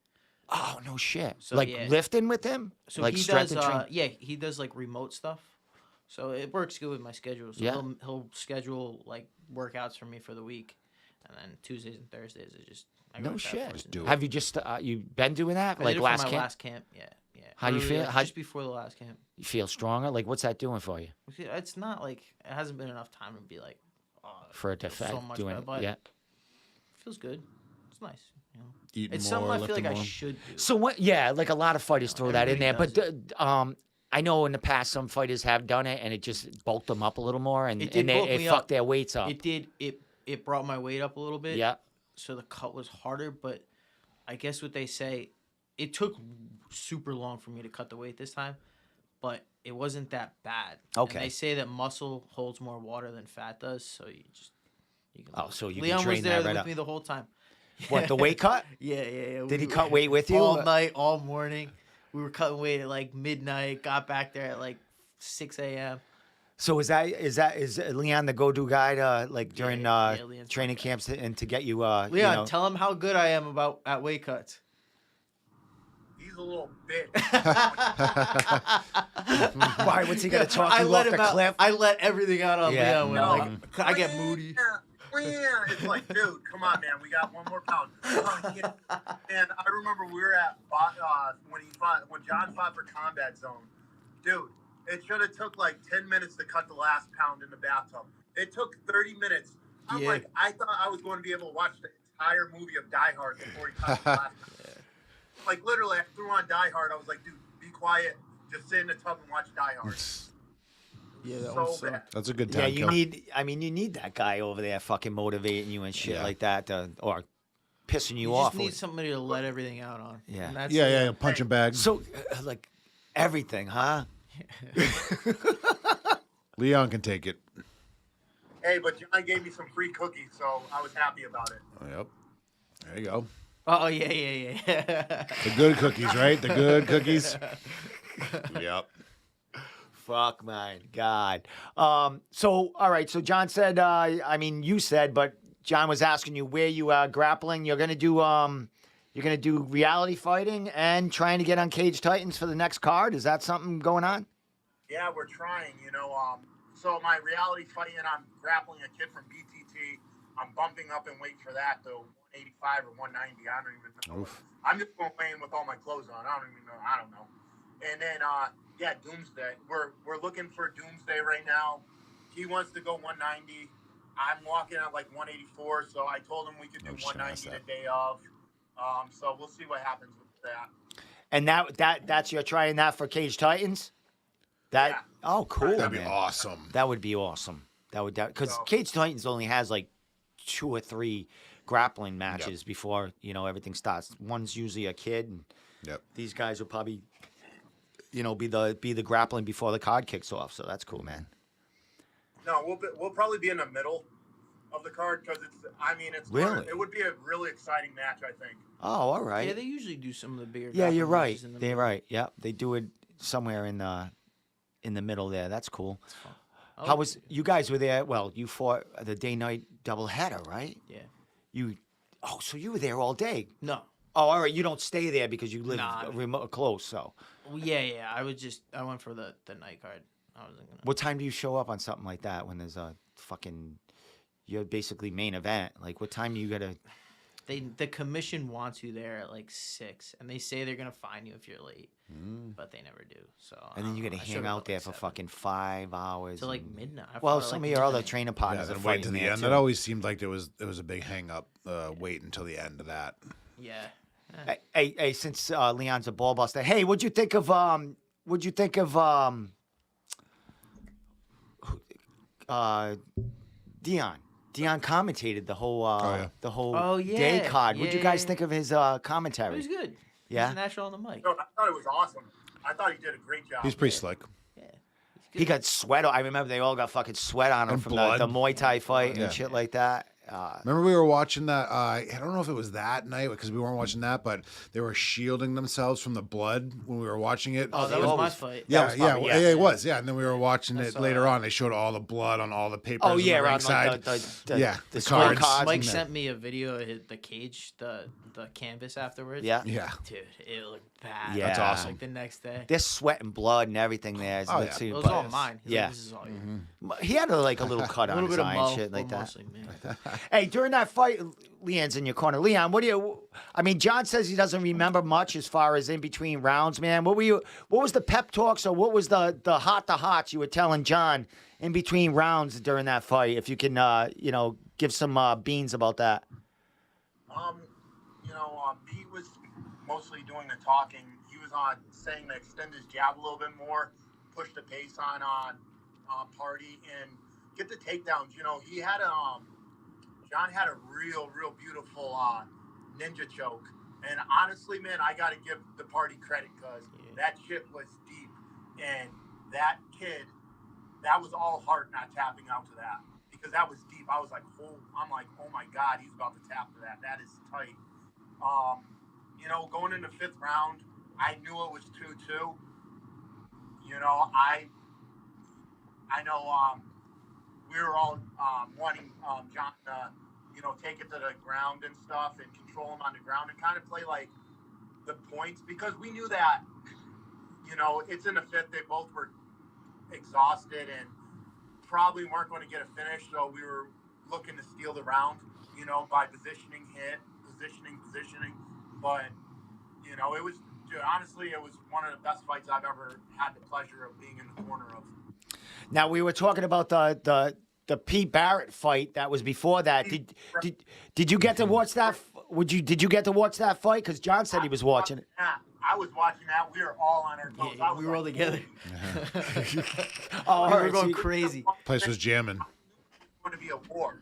Oh no shit! So, like yeah. lifting with him. So like he strength does. and training? Yeah, he does like remote stuff. So it works good with my schedule. So Yeah. he'll schedule like workouts for me for the week, and then Tuesdays and Thursdays is just I go No to shit. Tri-Force and do it. Have you just you been doing that I like did it last for my camp? last camp. Yeah. How do you Earlier, feel? How- just before the last camp. You feel stronger? Like what's that doing for you? It's not like it hasn't been enough time to be like For a feels defect so much doing better, it? but Yeah. it feels good. It's nice. You know? Eating It's more, something I feel lifting like I more? should do. So what? Yeah, like a lot of fighters throw that in there, everybody but I know in the past some fighters have done it, and it just bulked them up a little more, and, It did and bulk they me fucked up. their weights up. It did. It brought my weight up a little bit. Yeah. So the cut was harder, but I guess what they say, it took super long for me to cut the weight this time, but it wasn't that bad. Okay. And they say that muscle holds more water than fat does, so you can. Oh, so you can Leon train was there that right with up. me the whole time. What, the weight cut? Yeah. Did he We cut were- weight with you? all night, all morning? We were cutting weight at like midnight. Got back there at like 6 a.m. So is Leon the go-to guy to like during Leon's training my guy. camps and to get you? Leon, you know, tell him how good I am at weight cuts. he's a little bitch. Why? What's he gonna talk I you let off him the out. cliff? I let everything out on Yeah, Leon. When no. I get moody. It's like, dude, come on, man. We got one more pound. Yeah. And I remember we were at when John fought for Combat Zone. Dude, it should have took like 10 minutes to cut the last pound in the bathtub. It took 30 minutes. I'm Yeah. like, I thought I was going to be able to watch the entire movie of Die Hard before he cut the last pound. Like, literally, I threw on Die Hard. I was like, dude, be quiet. Just sit in the tub and watch Die Hard. Yeah, that So was bad. That's a good Yeah, time. you need that guy over there fucking motivating you and shit Yeah. like that, or pissing you You off. just need somebody to let everything out on. Yeah. And that's Yeah, punching bag. So, like, everything, huh? Leon can take it. Hey, but John gave me some free cookies, so I was happy about it. Oh, yep. There you go. Oh yeah. The good cookies, right? The good cookies. Yep. Fuck, my God. So, all right. So, John said, I mean, you said, but John was asking you where you are grappling. You're gonna do reality fighting and trying to get on Cage Titans for the next card. Is that something going on? Yeah, we're trying, So my reality fighting, I'm grappling a kid from BTT. I'm bumping up and waiting for that to 185 or 190. I don't even know. Oof. I'm just going playing with all my clothes on. I don't know. And then, Doomsday. We're looking for Doomsday right now. He wants to go 190. I'm walking at like 184, so I told him we could do 190 the day of. So we'll see what happens with that. And that's you're trying that for Cage Titans. That oh cool. That'd be man. awesome. That would be awesome. Because So- Cage Titans only has like 2 or 3 grappling matches before everything starts. One's usually a kid, and Yep. these guys will probably be the grappling before the card kicks off. So that's cool, man. No, we'll probably be in the middle of the card because it's Really? it would be a really exciting match, I think. Oh, all right. Yeah, they usually do some of the bigger. Yeah, you're grappling right. matches in the They're middle. right. Yeah, they do it somewhere in the middle there. That's cool. Oh, How was you guys were there? Well, you fought the day-night doubleheader, right? Yeah. So you were there all day. No. Oh, all right. You don't stay there because you live Nah. remote close. So, Well, yeah. I went for the night card. I wasn't gonna. what time do you show up on something like that when there's a you're basically main event? Like, what time do you gotta? The commission wants you there at like 6, and they say they're gonna fine you if you're late, but they never do. So. And then you gotta I hang showed up out at, there like, for 7. fucking 5 hours. To like and- midnight. I Well, fought at, some like, of your other midnight. trainer Yeah, partners are then wait fighting to the there, end. too. That always seemed like there was a big hang up. Wait until the end of that. Yeah. Hey, since Leon's a ball buster, hey, what'd you think of Dion? Dion commentated the whole Oh, day yeah. card. What'd you Yeah, guys yeah. think of his It commentary? was good. Yeah? He's natural on the mic. No, I thought it was awesome. I thought he did a great job. He's pretty slick. Yeah. He got sweat. I remember they all got fucking sweat on him And from blood. the Muay Thai fight Yeah. and shit like that. Remember we were watching that, I don't know if it was that night because we weren't watching that, but they were shielding themselves from the blood when we were watching it. Oh, that they was my always- fight. yeah, was yeah, probably- yeah, yeah. it was. Yeah, and then we were watching I it saw later that. on. They showed all the blood on all the papers. Oh on yeah, the around ringside. like the Yeah, the the cards. scorecards Mike and the- sent me a video of the cage, the canvas afterwards. Yeah. Yeah. Dude, it looked bad. Yeah. That's awesome. Like the next day. There's sweat and blood and everything there. Oh, Let's yeah. see, It was but- all mine. He's Yeah. like, this is all you. He had a little cut A on little his bit of eye mo, and shit like but that. mostly me. Hey, during that fight, Leon's in your corner. Leon, I mean, John says he doesn't remember much as far as in between rounds, man. What was the pep talks or what was the hots you were telling John in between rounds during that fight? If you can, give some beans about that. Pete was mostly doing the talking. He was saying to extend his jab a little bit more, push the pace on Party, and get the takedowns. He had John had a real beautiful ninja choke. And honestly, man, I got to give the Party credit because that shit was deep. And that kid, that was all heart not tapping out to that because that was deep. I was like, oh my God, he's about to tap to that. That is tight. Going in the 5th round, I knew it was 2-2. I know we were all wanting John to, take it to the ground and stuff and control him on the ground and kind of play like the points because we knew that, you know, it's in the fifth. They both were exhausted and probably weren't going to get a finish. So we were looking to steal the round, you know, by positioning. But, you know, it was, dude, honestly, it was one of the best fights I've ever had the pleasure of being in the corner of. Now we were talking about the Pete Barrett fight that was before that. Did you get to watch that? Did you get to watch that fight? Because John said he was watching it. I was watching that. We were all on our toes. Yeah, we were all together. Oh, We were going crazy. Place was jamming. It was going to be a war.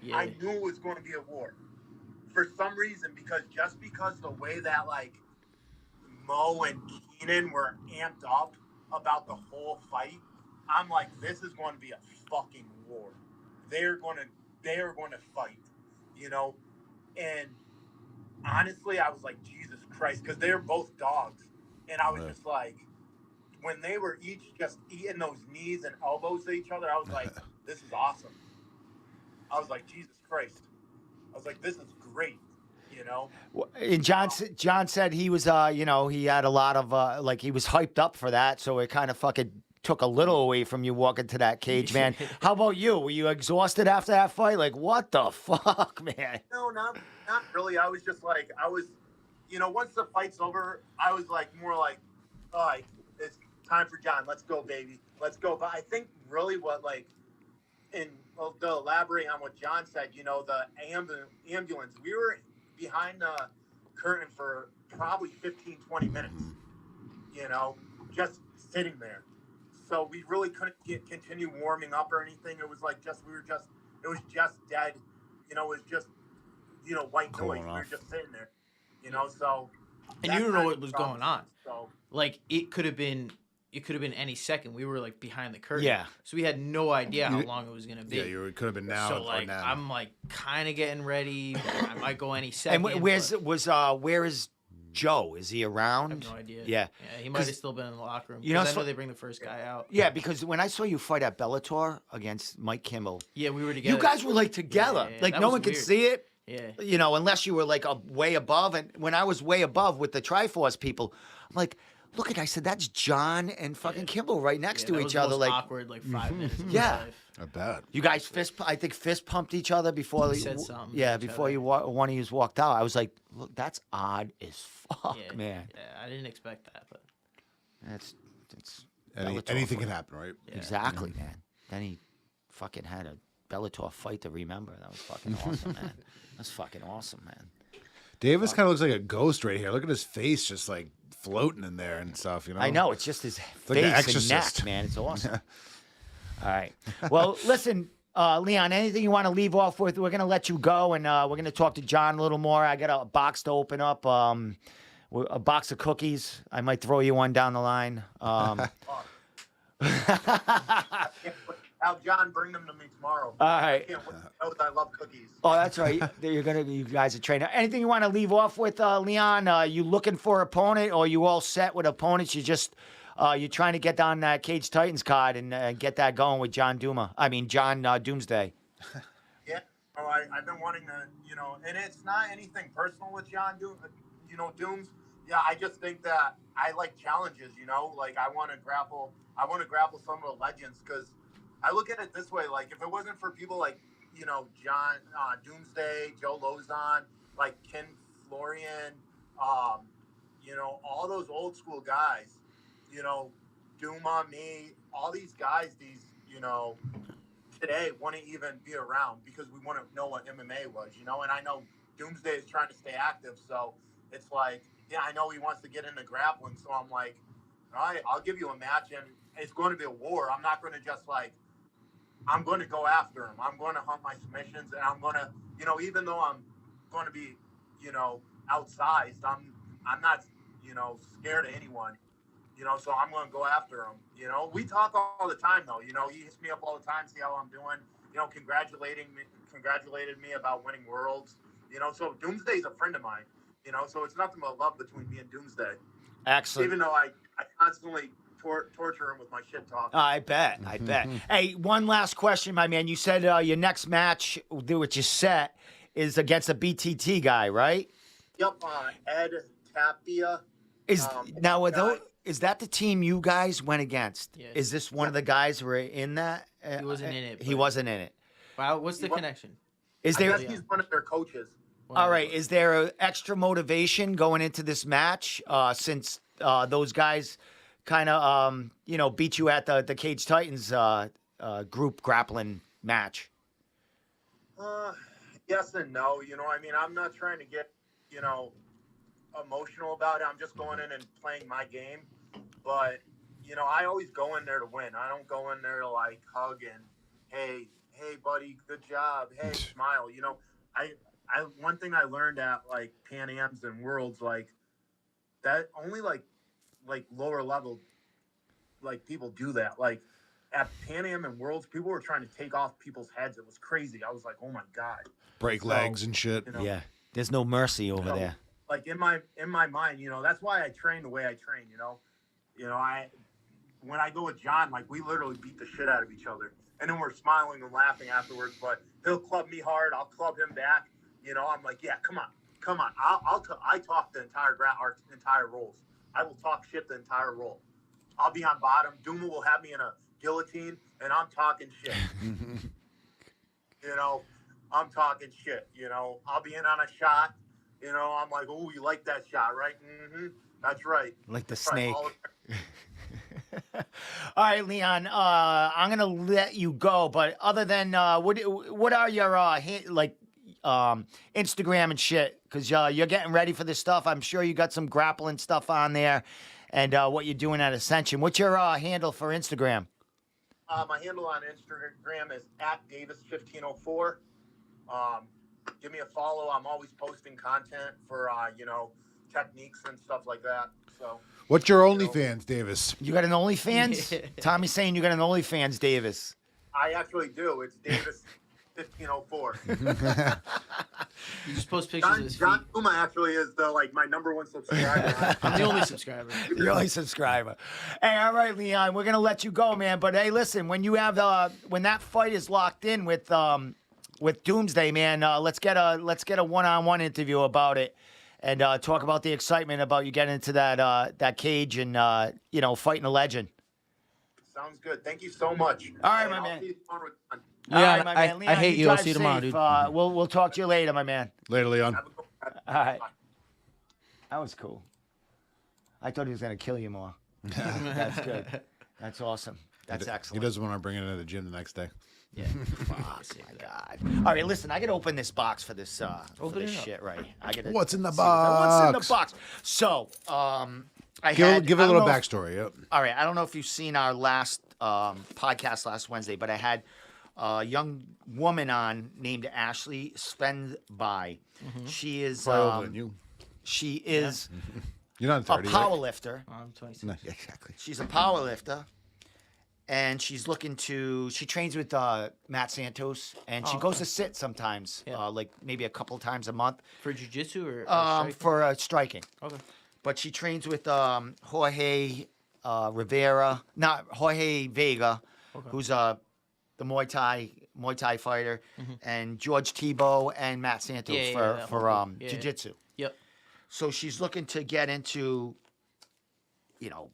Yeah. I knew it was going to be a war. For some reason, because the way that like Mo and Keenan were amped up about the whole fight, I'm like, this is going to be a fucking war. They are going to fight, you know. And honestly, I was like, Jesus Christ, because they're both dogs, and I was just like, when they were each just eating those knees and elbows to each other, I was like, this is awesome. I was like, Jesus Christ. I was like, this is great, you know. And John said he was, you know, he had a lot of, like, he was hyped up for that, so it kind of fucking took a little away from you walking to that cage, man. How about you? Were you exhausted after that fight? Like, what the fuck, man? No, not really. I was just like, you know, once the fight's over, I was like, more like, all right, it's time for John. Let's go, baby. Let's go. But I think really what, like, to elaborate on what John said, you know, the ambulance, we were behind the curtain for probably 15, 20 minutes, you know, just sitting there. So we really couldn't continue warming up or anything. It was like it was just dead, you know, it was just, you know, white noise. We were just sitting there, you know, so. And you don't know what was kind of going on. So. Like, it could have been any second. We were like behind the curtain. Yeah. So we had no idea how long it was going to be. Yeah, it could have been now. So like, now. I'm like kind of getting ready. I might go any second. And where is Joe? Is he around? I have no idea. Yeah. He might have still been in the locker room. You know, I know they bring the first guy out. Yeah, because when I saw you fight at Bellator against Mike Kimball, Yeah, we were together. you guys were like together. Yeah, like that no was one could weird. see it. Yeah. You know, unless you were like way above. And when I was way above with the Tri-Force people, I'm like, look at, I said, that's John and fucking Kimball right next to that each was the other. most Like, awkward, like 5 minutes. Of Yeah. my life. Not bad. you guys fist pumped each other before We said something to Yeah, each before other. you one of you walked out. I was like, look, that's odd as fuck, Yeah. man. Yeah, I didn't expect that, but That's Bellator Anything for can you. happen, right? yeah. Exactly, man. Then he fucking had a Bellator fight to remember. That was fucking awesome, man. That's fucking awesome, man. Davis kind of looks like a ghost right here. Look at his face, just like floating in there and stuff. You know. I know. It's just his like The face and Exorcist. neck, man. It's awesome. All right. Well, listen, Leon, anything you want to leave off with? We're going to let you go, and we're going to talk to John a little more. I got a box to open up, a box of cookies. I might throw you one down the line. Have John bring them to me tomorrow. All right. I can't wait to know that I love cookies. Oh, that's right. You guys are trained. Anything you want to leave off with, Leon? You looking for opponent, or you all set with opponents? You just you're trying to get down that Cage Titans card and get that going with John Douma. I mean, John Doomsday. Yeah, I've been wanting to, you know, and it's not anything personal with John Dooms. Yeah, I just think that I like challenges, you know, like I want to grapple some of the legends, because I look at it this way, like if it wasn't for people like, you know, John Doomsday, Joe Lozon, like Ken Florian, you know, all those old school guys, you know, Douma, me, all these guys, you know, today wouldn't even be around because we wouldn't know what MMA was, you know. And I know Doomsday is trying to stay active, so it's like, yeah, I know he wants to get into grappling, so I'm like, all right, I'll give you a match, and it's going to be a war. I'm not going to just like, I'm going to go after him. I'm going to hunt my submissions, and I'm going to, you know, even though I'm going to be, you know, outsized, I'm not, you know, scared of anyone. You know, so I'm going to go after him. You know, we talk all the time, though. You know, he hits me up all the time, see how I'm doing. You know, congratulated me about winning worlds. You know, so Doomsday's a friend of mine. You know, so it's nothing but love between me and Doomsday. Excellent. Even though I constantly torture him with my shit talk. I bet. Hey, one last question, my man. You said your next match, which is set, is against a BTT guy, right? Yep, Ed Tapia. Is now are guy. those, is that the team you guys went against? Yes. Is this one of the guys who were in that? He wasn't in it, He but- wasn't in it. Wow, what's the What- connection? Is I there? guess he's one of their coaches. All right. Is there a extra motivation going into this match since those guys kind of beat you at the Cage Titans group grappling match? Yes and no. I mean, I'm not trying to get, emotional about it. I'm just going in and playing my game. But, I always go in there to win. I don't go in there to like hug and, hey, buddy, good job. Hey, smile. I one thing I learned at like Pan Ams and Worlds, like that only like lower level, like people do that. Like at Pan Am and Worlds, people were trying to take off people's heads. It was crazy. I was like, oh my God. Break legs and shit. Yeah. There's no mercy over there. Like in my mind, that's why I train the way I train. When I go with John, like we literally beat the shit out of each other, and then we're smiling and laughing afterwards. But he'll club me hard, I'll club him back. I'm like, yeah, come on. I talk the our entire rolls. I will talk shit the entire roll. I'll be on bottom. Douma will have me in a guillotine, and I'm talking shit. I'm talking shit. I'll be in on a shot. I'm like, oh, you like that shot, right? Mm-hmm. That's right. Like the That's right. snake. All right, Leon. I'm gonna let you go, but other than what are your Instagram and shit? Because you're getting ready for this stuff. I'm sure you got some grappling stuff on there, and what you're doing at Ascension. What's your handle for Instagram? My handle on Instagram is @Davis1504. Give me a follow. I'm always posting content for techniques and stuff like that. So. What's your OnlyFans, Davis? You got an OnlyFans? Yeah. Tommy's saying you got an OnlyFans, Davis. I actually do. It's Davis1504. You just post pictures of his feet. John Douma actually is my number one subscriber. I'm the only subscriber. You're only subscriber. Hey, all right, Leon, we're gonna let you go, man. But hey, listen, when you have when that fight is locked in with Doomsday, man, let's get a one-on-one interview about it. And talk about the excitement about you getting into that cage and fighting a legend. Sounds good. Thank you so much. All right, And my I'll man. see you tomorrow with John. All Leon, right, my man. I Leon, hate you. I'll drive see you tomorrow, safe. dude. We'll talk to you later, my man. Later, Leon. Have a good one. All right. That was cool. I thought he was gonna kill you more. That's good. That's awesome. That's He excellent. doesn't want to bring it into the gym the next day. Yeah. Oh my God! All right, listen. I gotta open this box for this Open this it up. shit, right? I gotta. What's in the see what's in the box? box? So, I Give had. a I don't little know if- backstory. Yep. All right, I don't know if you've seen our last podcast last Wednesday, but I had a young woman on named Ashley Spenby. She is. Probably older than you. She is You're not a 30. power right? lifter. I'm 26. No, yeah, exactly. She's a power lifter, and she's looking to. She trains with Matt Santos, and she Oh, goes okay. to sit sometimes, Yeah. like maybe a couple times a month, For jiu-jitsu or striking? for striking. Okay. But she trains with Jorge Rivera, not Jorge Vega, Okay. who's the Muay Thai fighter, and George Tebow and Matt Santos Yeah, yeah, for that whole group. Yeah. jiu-jitsu. Yep. So she's looking to get into,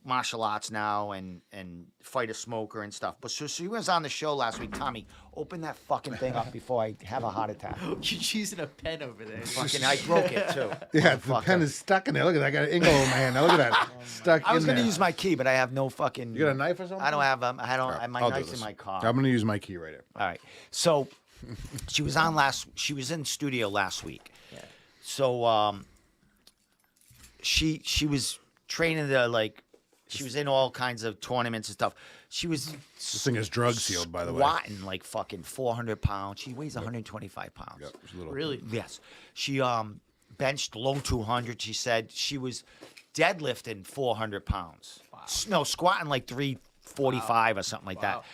martial arts now and fight a smoker and stuff. But so she was on the show last week. Tommy, open that fucking thing up before I have a heart attack. You're using a pen over there. Fucking, I broke it too. Yeah, the Motherfucker. pen is stuck in there. Look at that. I got an ingle in my hand. Now look at that. Stuck I was in gonna there. use my key, but I have no fucking. You got a knife or something? I don't have. I don't. Alright, My I'll do knife's this. in my car. I'm going to use my key right here. All right. So she was on She was in studio last week. Yeah. So she was training to she was in all kinds of tournaments and stuff. She was This thing is drug sealed, by the way. squatting like fucking 400 pounds. She weighs 125 pounds. Yep, it's a little. Really? Yes. She benched low 200. She said she was deadlifting 400 pounds. Wow. No, squatting like 345 or something like that. Wow.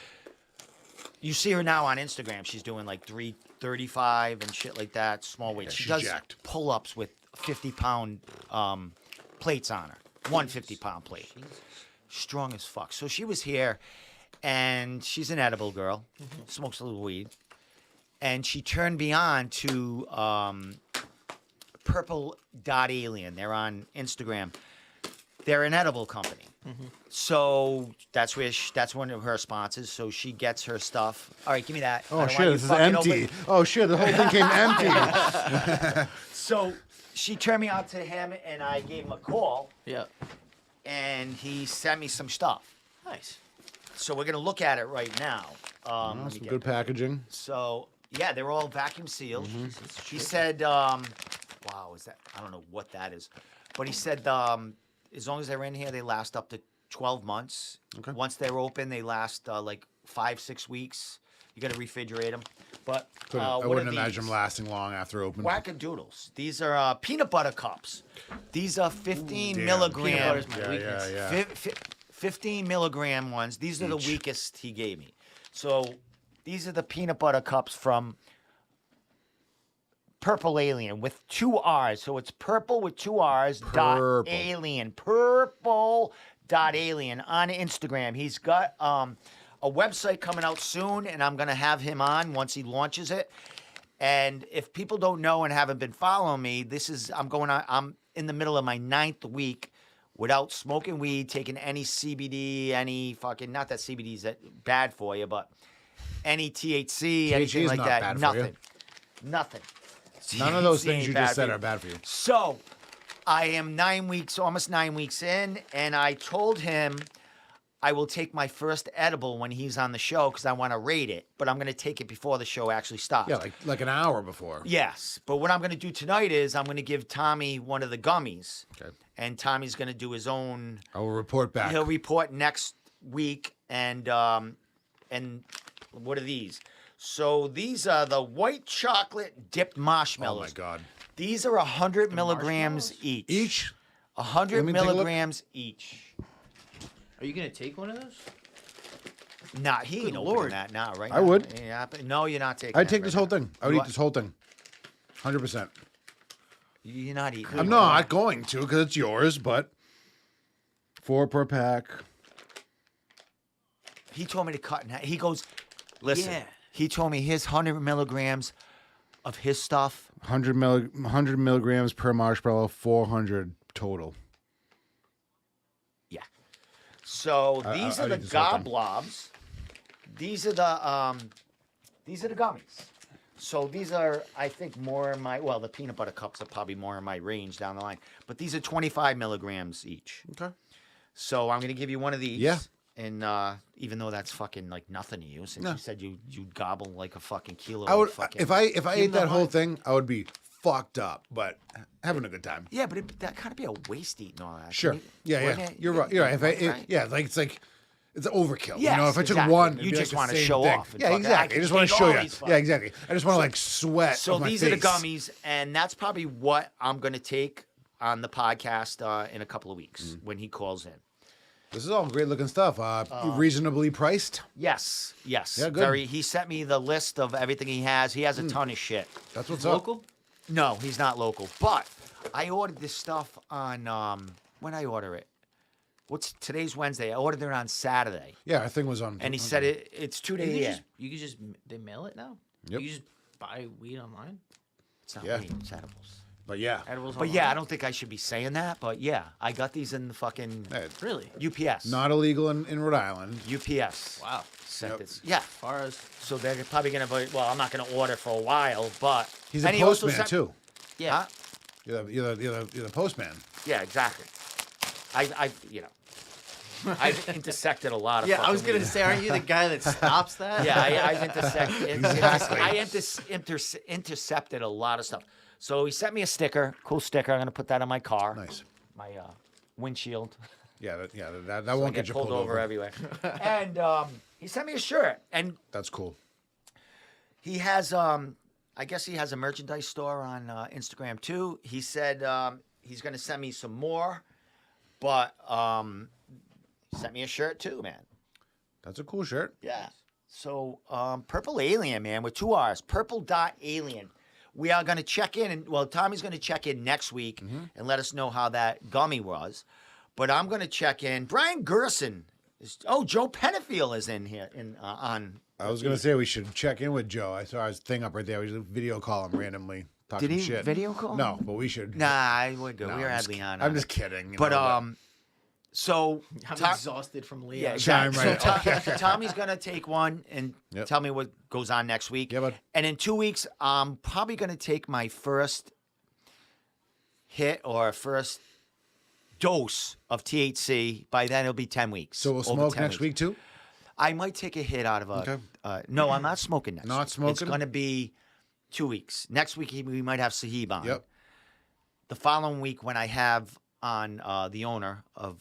You see her now on Instagram. She's doing like 335 and shit like that, small weight. Yeah, She she's does jacked. pull-ups with 50-pound plates on her. 150-pound plate. Strong as fuck. So she was here, and she's an edible girl. Smokes a little weed. And she turned me on to purple.alien. They're on Instagram. They're an edible company. So that's where that's one of her sponsors. So she gets her stuff. All right, give me that. I Oh don't shit, want you this is fucking empty. open- Oh shit, the whole thing came empty. So she turned me out to him, and I gave him a call, Yeah. and he sent me some stuff. Nice. So we're gonna look at it right now. Let me Some get good packaging. So yeah, they're all vacuum sealed. Mm-hmm. He said, wow, is that? I don't know what that is, but he said as long as they're in here, they last up to 12 months. Okay. Once they're open, they last like 5-6 weeks. You got to refrigerate them. But I what wouldn't are imagine these? them lasting long after open. Wackadoodles. These are peanut butter cups. These are 15 Damn. milligram. Peanut butter's my Yeah, weakness. yeah. 15 milligram ones. These are the Each. weakest he gave me. So these are the peanut butter cups from Purple Alien with 2 R's. So it's purple with 2 R's dot Purple. alien. Purple dot alien on Instagram. He's got a website coming out soon, and I'm gonna have him on once he launches it. And if people don't know and haven't been following me, I'm in the middle of my 9th week without smoking weed, taking any CBD, any fucking, not that CBD is that bad for you, but any THC, anything is like not that. bad for Nothing. you. Nothing. None of those THC things ain't you bad just said for you. are bad for you. So I am almost 9 weeks in, and I told him I will take my first edible when he's on the show because I want to rate it, but I'm going to take it before the show actually stops. Yeah, like an hour before. Yes, but what I'm going to do tonight is I'm going to give Tommy one of the gummies, Okay. and Tommy's going to do his own. I will report back. He'll report next week, and what are these? So these are the white chocolate dipped marshmallows. Oh my god. These are 100 milligrams each. Each? 100 Let me take a look. milligrams each. Are you gonna take one of those? Nah, he ain't Good opening Lord. that now, right? I now. would. Yeah, but no, you're not taking. I'd that take right this whole now. thing. I would You eat this whole thing. 100%. You're not eating. I'm it. not going to because it's yours, but 4 per pack. He told me to cut in half. He goes, listen. Yeah. He told me his 100 milligrams of his stuff. 100 milligrams per marshmallow, 400 total. Yeah. So I- these I'd are the eat this whole thing. goblobs. These are the gummies. So these are, I think, more in my. Well, the peanut butter cups are probably more in my range down the line. But these are 25 milligrams each. Okay. So I'm gonna give you one of these. Yeah. And even though that's fucking like nothing to you, since No. you said you'd gobble like a fucking kilo. I would of fucking, if I Give ate him the that whole hunt. thing, I would be fucked up, but having a good time. Yeah, but that kind of be a waste eating all that. Sure. Can you- Yeah, wouldn't yeah. it? You're right. You're right. If I, Right? yeah, like it's overkill. Yes, you know, if I took exactly. one, it'd You be just like the wanna same show thing. off and Yeah, fucking, I exactly. I can just want to take show all you. these Yeah, exactly. I just want to like sweat. So off my these are the face. gummies, and that's probably what I'm gonna take on the podcast in a couple of weeks Mm. when he calls in. This is all great looking stuff. Reasonably priced. Yes. Yeah, good. Very. He sent me the list of everything he has. He has a ton of shit. That's what's up. Local? No, he's not local. But I ordered this stuff on when I order it. Today's Wednesday? I ordered it on Saturday, Yeah, our thing was on. and he said it's 2 days. You can just they mail it now. Yep. You can just buy weed online. It's not Yeah. weed, it's edibles. But yeah, Edibles. But online? yeah, I don't think I should be saying that. But yeah, I got these in the fucking hey, Really? UPS. not illegal in Rhode Island. UPS. Wow. Sent Yep. this. Yeah. As far as So they're probably gonna. Well, I'm not gonna order for a while, but He's a and he also postman sent- too. yeah. Huh? You're the postman. Yeah, exactly. I I've intersected a lot of. Yeah, I was fucking gonna weed. say, aren't you the guy that stops that? Yeah, I've intersected. Exactly. I intercepted a lot of stuff. So he sent me a sticker, cool sticker. I'm gonna put that on my car, Nice. my windshield. Yeah, that So I won't get you pulled over everywhere. And he sent me a shirt, and That's cool. he has I guess he has a merchandise store on Instagram too. He said he's gonna send me some more, but he sent me a shirt too, man. That's a cool shirt. Yeah. So Purple Alien, man, with 2 R's. Purple.alien. We are gonna check in, and well, Tommy's gonna check in next week and let us know how that gummy was. But I'm gonna check in. Brian Gerson Joe Pennefield is in here on. I was gonna say we should check in with Joe. I saw his thing up right there. We should video call him randomly. talk Did some he shit. video call? No, but we should. Nah, we're good. No, We I'm had just Leon. I'm just kidding. But so I'm Tom- exhausted from Leon. yeah, Time, exactly. right. So Tommy's gonna take one and Yep. tell me what goes on next week. Yeah, bud. And in 2 weeks, I'm probably gonna take my first hit or first dose of THC. By then, it'll be 10 weeks. So we'll over smoke 10 next weeks. week too. I might take a hit out of a. Okay. No, I'm not smoking next. Not week. smoking? It's going to be 2 weeks. Next week we might have Sahib on. Yep. The following week, when I have on the owner of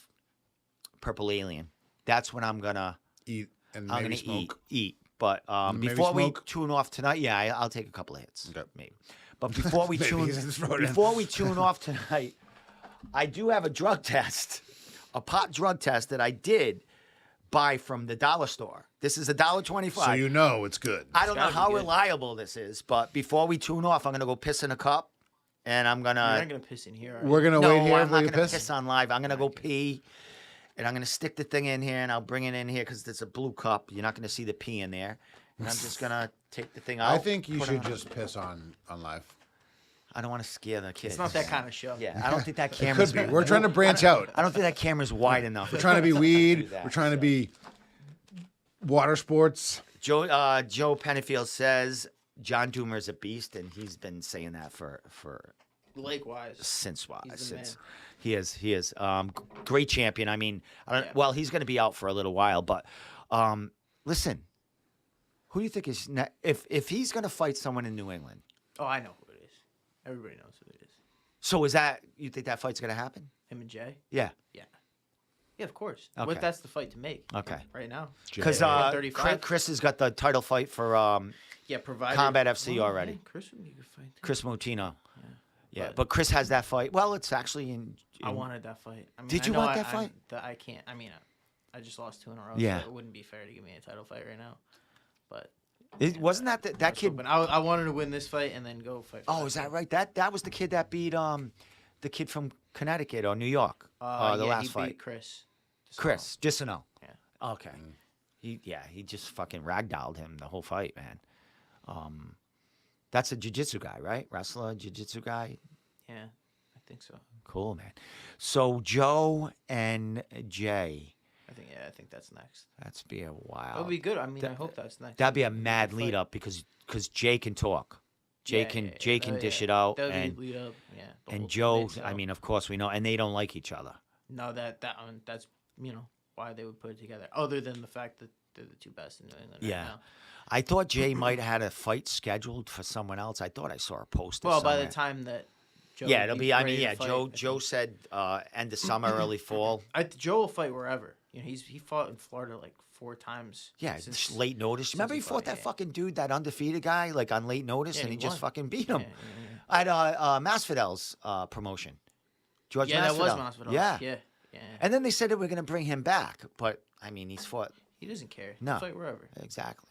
Purple Alien, that's when I'm gonna Eat and I'm maybe gonna smoke. eat. But Maybe before we smoke? tune off tonight, yeah, I'll take a couple of hits, Okay. maybe. But before we Maybe tune just throw it in. before we tune off tonight, I do have a drug test, a pot drug test that I did buy from the dollar store. This is $1.25. So you know it's good. I don't know gotta be how good. reliable this is, but before we tune off, I'm gonna go piss in a cup, and I'm You're gonna. not gonna piss in here. Are We're you? gonna No, wait here I'm for not you gonna piss. piss on live. I'm gonna go pee, and I'm gonna stick the thing in here, and I'll bring it in here because it's a blue cup. You're not gonna see the pee in there, and I'm just gonna take the thing out. I think you put it should on. just piss on live. I don't want to scare the kids. It's not that kind of show. Yeah, I don't think that It camera's. could be. We're trying to branch out. I don't think that camera's wide enough. We're trying to be do weed. that, We're trying to so. be water sports. Joe Pennifield says John Douma is a beast, and he's been saying that for Likewise. since He's the since man. he is great champion. I mean, I don't. Yeah. Well, he's going to be out for a little while, but listen, who do you think is if he's going to fight someone in New England? Oh, I know who it is. Everybody knows who it is. So is that you think that fight's going to happen? Him and Jay. Yeah. Yeah. Yeah, of course. Okay. What that's the fight to make. Okay. Right now. Because Yeah. 35. Chris has got the title fight for Yeah, provided. Combat FC Well, already. yeah, Chris would be a good fight. Too. Chris Motino. Yeah, But- but Chris has that fight. Well, it's actually in. I wanted that fight. I mean, Did I you know want I- that fight? I can't. I mean, I just lost 2 in a row. Yeah. So it wouldn't be fair to give me a title fight right now. But Wasn't that kid? but I wanted to win this fight and then go fight. For Oh, is that right? That was the kid that beat the kid from Connecticut or New York. The yeah, last he fight. beat Chris. Chris, just to know. Yeah. Okay. He just fucking ragdolled him the whole fight, man. That's a jiu-jitsu guy, right? Wrestler, jiu-jitsu guy. Yeah, I think so. Cool, man. So Joe and Jay, I think that's next. that's be a while. That would be good. I mean, I hope that's next. That'd be a mad Fight. lead up because Jay can talk. Jay can dish it out, That would and be lead up. Yeah. the and whole Joe. mix it I up. mean, of course we know, and they don't like each other. No, that's why they would put it together. Other than the fact that they're the two best in New England Yeah. right now. I thought Jay might have had a fight scheduled for someone else. I thought I saw a poster. Well, by the somewhere. time that Joe Yeah, it'll be. I ready mean, to yeah. fight, Joe I think- said end of summer, early fall. Joe will fight wherever. He fought in Florida like 4 times. Yeah, since- just late notice. since Remember he fought that yeah. fucking dude, that undefeated guy, like on late notice, Yeah, and he he just won. fucking beat Yeah, him. yeah, At Masfidel's promotion. George yeah. Yeah, that was Masvidal. Masvidal. Yeah. yeah. And then they said that we're going to bring him back, but I mean, he's fought He doesn't care. No. He'll fight wherever. exactly.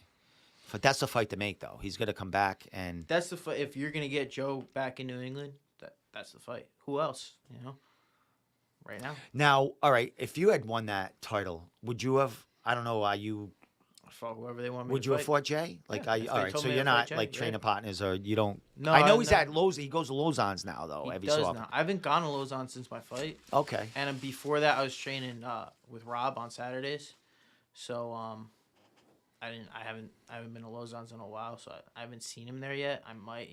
But that's the fight to make, though. He's going to come back and. That's the fight. If you're gonna get Joe back in New England, that's the fight. Who else? Right now. Now, all right, if you had won that title, would you have? I don't know. I fought whoever they want me Would to you have fight. fought Jay? Like, Yeah, if all they right. told So me you're to fight not Jay, like yeah. trainer partners, or you don't. No, I know I'm he's not. at Lowe's. He goes to Lozon's now, though. He every does so often. now. I haven't gone to Lozon since my fight, Okay. and before that, I was training with Rob on Saturdays. So I haven't been to Lozon's in a while, so I haven't seen him there yet. I might,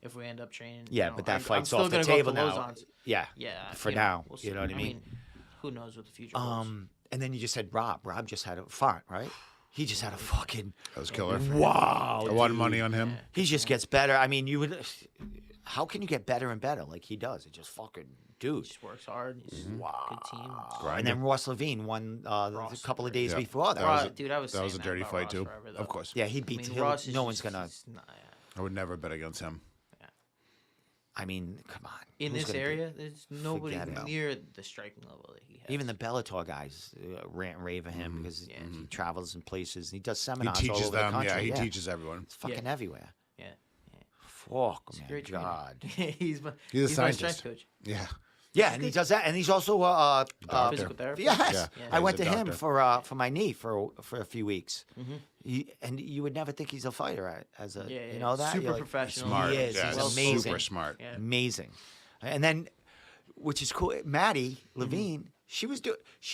if we end up training. Yeah, but that I'm fight's still off the gonna go table to now. Lozon's. Yeah. Yeah. For now, we'll you see. know what I mean? Who knows what the future holds? And then you just said Rob. Rob just had a fart, right? He just had a fucking That was killer. wow. I won dude. money on him. He just gets better. I mean, you would. How can you get better and better like he does? It just fucking dude. Just works hard. He's Wow. good team. And then Ross Levine won a couple of days Yeah. before that. was a- Dude, I was That was a saying dirty about fight Ross too. forever, though. Of course. Yeah, he I beats. mean, he'll- Ross is no one's just- gonna. he's not- I would never bet against him. I mean, come on. In Who's this gonna do- area, there's nobody Forget it. near the striking level that he has. Even the Bellator guys rant and rave at him because he travels in places and he does He seminars all teaches over them. the country. Yeah, he teaches everyone. It's fucking everywhere. Yeah. Fuck, He's a man, great trainer. God. he's my He's a my scientist. strength coach. Yeah. Yeah, and he does that, and he's also Doctor. Physical therapy. yes. Yeah. I He's went a to him doctor. for my knee for a few weeks. Mm-hmm. And you would never think he's a fighter as a Yeah, you know that super You're like, professional. Smart. He is. Yeah, He's he's amazing. super smart. Yeah. Amazing. And then, which is cool, Maddie Levine, she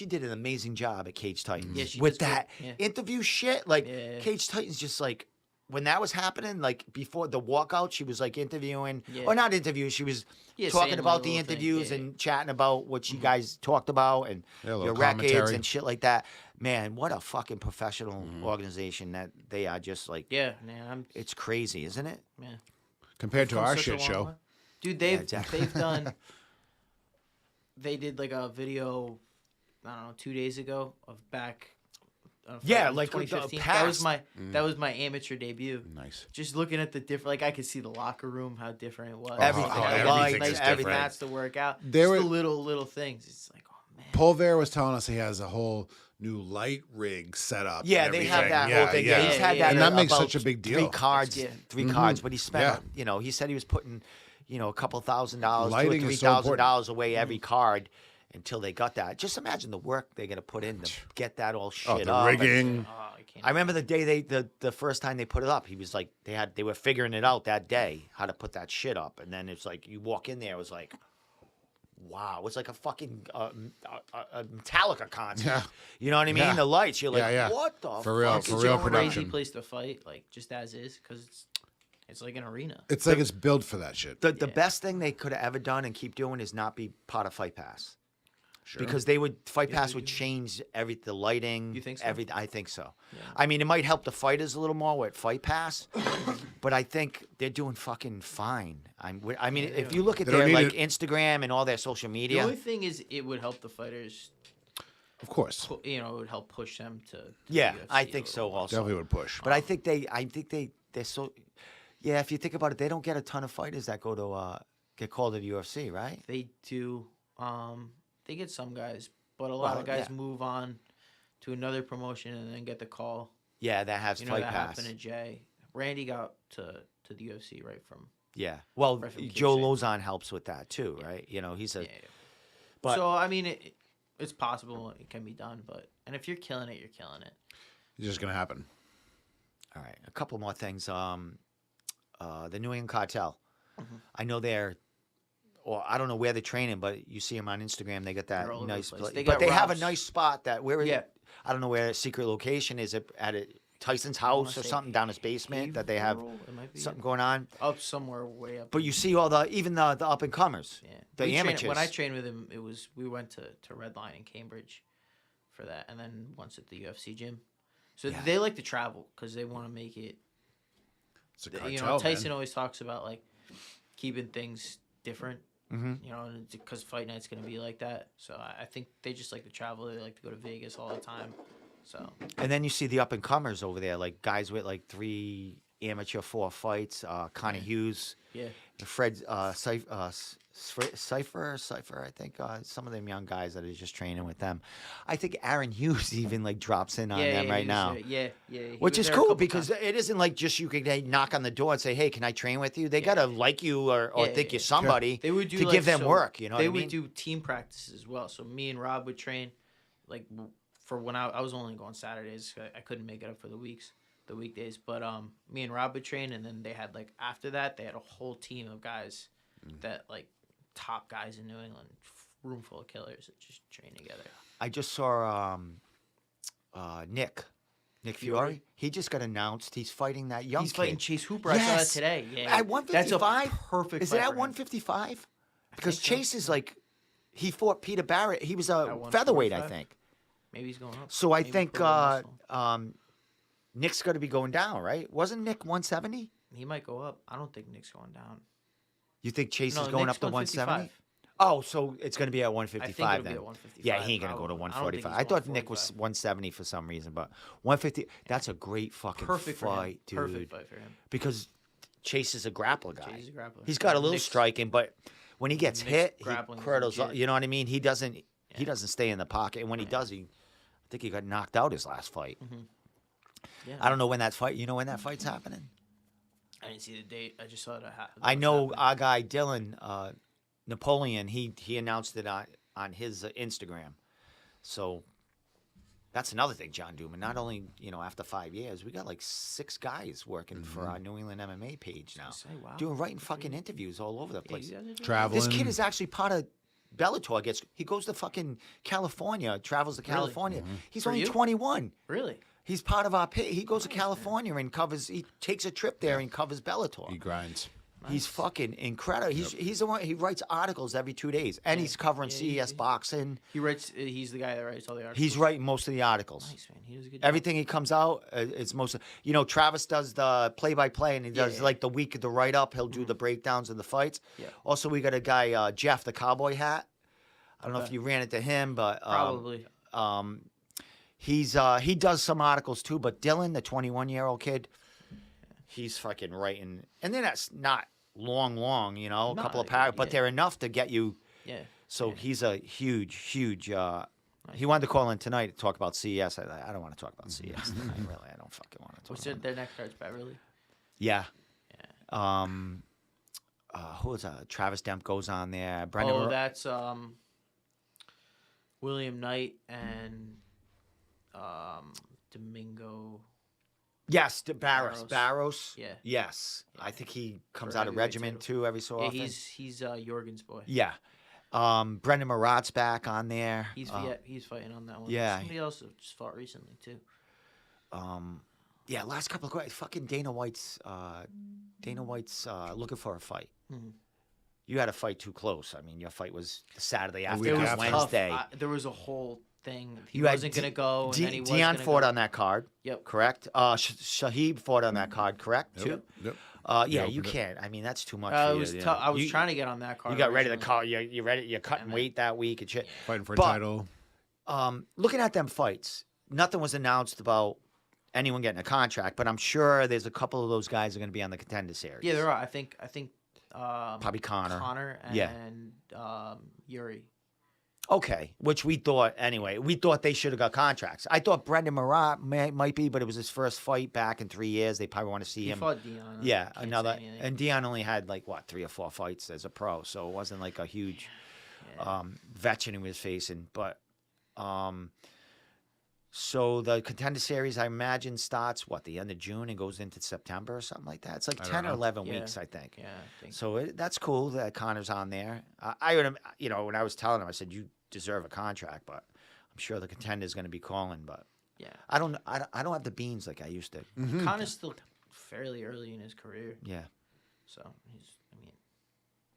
did an amazing job at Cage Titans Yeah, she with does that great. Yeah. interview shit. Like Yeah. Cage Titans, just like when that was happening, like before the walkout, she was like interviewing, Yeah. or not interviewing. She was Yeah, talking saying, about like, the little things. interviews Yeah, and chatting about what you guys talked about and Yeah, a little your records commentary. and shit like that. Man, what a fucking professional organization that they are. Just like Yeah, man. it's crazy, isn't it? Man. Compared to Come our such a shit long show. way. Dude, they've exactly. they've done. They did like a video, I don't know, 2 days ago of back. Yeah, in like the 2015. past. That was my amateur debut. Nice. Just looking at the different, like I could see the locker room, how different it was. Everything, Like, the all these lights, nice everything. mats to work out. There Just were- the little things. It's like, oh man. Polver was telling us he has a whole new light rig set up. Yeah, and they have everything. that yeah, whole thing. Yeah, Yeah, he's had yeah. that. And that makes about such a big deal. Three cards, Yeah. but he spent. Yeah. You know, he said he was putting, a couple $1,000, $2,000 or Lighting is so $3,000 away every card until they got that. Just imagine the work they're gonna put in to get that all shit Oh, the up. rigging. Oh, I can't. I remember the day the first time they put it up. He was like they were figuring it out that day how to put that shit up, and then it's like you walk in there, it was like, wow, it's like a fucking a Metallica concert. Yeah. You know what I mean? Yeah. The lights, you're like, Yeah, yeah. what the For real, fuck for is real going on? production. Crazy place to fight, like just as is, because it's like an arena. It's like it's built for that shit. The Yeah. best thing they could have ever done and keep doing is not be part of Fight Pass. Sure. Because Fight Pass would change the lighting. You think so? I think so. I mean, it might help the fighters a little more with Fight Pass, but I think they're doing fucking fine. I mean, if you look at They don't their need like it. Instagram and all their social The media, only thing is, it would help the fighters. Of course. It would help push them to. yeah, UFC I a think so little also. Definitely would push. But I think they're so. Yeah, if you think about it, they don't get a ton of fighters that go to get called to the UFC, right? They do. They get some guys, but a lot Well, of guys yeah. move on to another promotion and then get the call. Yeah, that has You know Fight that Pass. happened to Jay. Randy got to the UFC right from. Yeah. Well, Right from Joe kickboxing. Lozon helps with that too, right? You know, he's a. Yeah. But- So I mean, it's possible it can be done, and if you're killing it, you're killing it. It's just gonna happen. All right, a couple more things. The New England Cartel. Mm-hmm. I know or I don't know where they're training, but you see them on Instagram. They got that They're all over the nice place. place. They But got they have a Rob's. nice spot that Yeah. I don't know where a secret location is. It at Tyson's I wanna house or say something down his basement that they have Haverhill, it might be something going on. up somewhere way up. But you see all even the up and comers, Yeah. the We trained- amateurs. when I trained with him, we went to Redline in Cambridge for that, and then once at the UFC gym. So Yeah. they like to travel because they want to make it. It's a cartel, You know, Tyson man. always talks about like keeping things different. Mhm. You know, because fight night's gonna be like that. So I think they just like to travel. They like to go to Vegas all the time. So And then you see the up and comers over there, like guys with like 3 amateur 4 fights. Connie Hughes, yeah, Fred Cypher, I think. Some of them young guys that are just training with them. I think Aaron Hughes even like drops in on them he right was now. there. Yeah. He Which was is there a cool couple because times. it isn't like just you can knock on the door and say, "Hey, can I train with you?" They gotta like you or Yeah, think yeah. you're somebody They would do to like, give them so work. You know, they what I would mean? do team practices as well. So me and Rob would train, like for when I was only going Saturdays. I couldn't make it up for the weekdays. But me and Rob would train, and then they had like after that they had a whole team of guys that like top guys in New England, room full of killers that just train together. I just saw Nick Fiore. He just got announced. He's fighting that young He's kid. fighting Chase Hooper. I saw that Yes. today. Yeah, At 155? That's a perfect. Is fight it at for him. 155? Because think so. Chase is like, he fought Peter Barrett. He was a At featherweight, I 145? think. Maybe he's going up. So I Maybe think put him on muscle. Nick's going to be going down, right? Wasn't Nick 170? He might go up. I don't think Nick's going down. You think Chase No, is going Nick's up to 170? 155. Oh, so it's going to be at I 155 think it'll then. be at 155. Yeah, he ain't going to go to probably. I don't think 145. he's I thought going Nick was 145. 170 for some reason, but 150, that's a great fucking Perfect for him. fight, dude. Perfect fight for him. Because Chase is a grappler guy. Chase is a grappler. He's got a little Nick's- striking, but when he gets Nick's hit, he grappling is curdles up. legit. You know what I mean? He doesn't stay in the pocket. And when he does, I think he got knocked out his last fight. Yeah. I don't know when that fight, you know when that fight's happening? I didn't see the date. I just saw it. I know our guy Dylan Napoleon, he announced it on his Instagram. So that's another thing, John Douma. Not only, after 5 years, we got like 6 guys working for our New England MMA page now. Wow. Doing writing fucking interviews all over the place. Traveling. This kid is actually part of Bellator. He goes to fucking California, travels to California. He's For only you? 21. Really? He's part of our page. He goes to California and he takes a trip there and covers Bellator. He grinds. He's fucking incredible. He's the one. He writes articles every 2 days, and he's covering CES boxing. He writes. He's the guy that writes all the articles. He's writing most of the articles. Nice, man. He does a good job. Everything he comes out, it's most. Travis does the play-by-play, and he does like the week of the write-up. He'll do the breakdowns of the fights. Yeah. Also, we got a guy, Jeff, the cowboy hat. I don't know if you ran into him, but Probably. he does some articles too. But Dylan, the 21-year-old kid, he's fucking writing, and then that's not long, a couple of paragraphs, but they're enough to get you. Yeah. So he's a huge. He wanted to call in tonight to talk about CES. I don't want to talk about CES tonight, really. I don't fucking want to talk. What's about their next card's Beverly? Yeah. Who is that? Travis Demp goes on there. Brendan That's William Knight and Domingo. Yes, Barros. Yeah. Yes. I think he comes For out of heavyweight regiment title. too every so Yeah, often. he's Jorgen's boy. Yeah. Brendan Marat's back on there. He's fighting on that one. yeah. Somebody else just fought recently too. Yeah, last couple of guys. Fucking Dana White's looking for a fight. Mhm. You had a fight too close. I mean, your fight was Saturday after week it was after. Wednesday. There was a whole thing. He You had wasn't gonna go. And then he was Dion gonna fought go. on that card. Yep. Correct. Shahib fought on that card. Correct too. Yep. Yeah, Yeah, you opened it. can't. I mean, that's too much. It for was you, tough. I was You- trying to get on that card. You got ready to originally. call. You ready? You're cutting Yeah, weight that week and shit. Fighting for a But- title. Looking at them fights, nothing was announced about anyone getting a contract, but I'm sure there's a couple of those guys are going to be on the Contender Series. Yeah, there are. I think. Probably Connor. Connor and Yeah. Yuri. Okay, which we thought anyway. We thought they should have got contracts. I thought Brendan Marat might be, but it was his first fight back in 3 years. They probably want to see He him. fought Dion. Yeah, Can't say another. anything. And Dion only had 3 or 4 fights as a pro, so it wasn't like a huge veteran he was facing. But so the Contender Series, I imagine, starts the end of June and goes into September or something like that. It's like I don't 10 or know. 11 Yeah. weeks, I think. Yeah, I think. So that's cool that Connor's on there. I would, when I was telling him, I said you deserve a contract, but I'm sure the Contender's going to be calling. But Yeah. I don't have the beans like I used to. Connor's still fairly early in his career, Yeah. so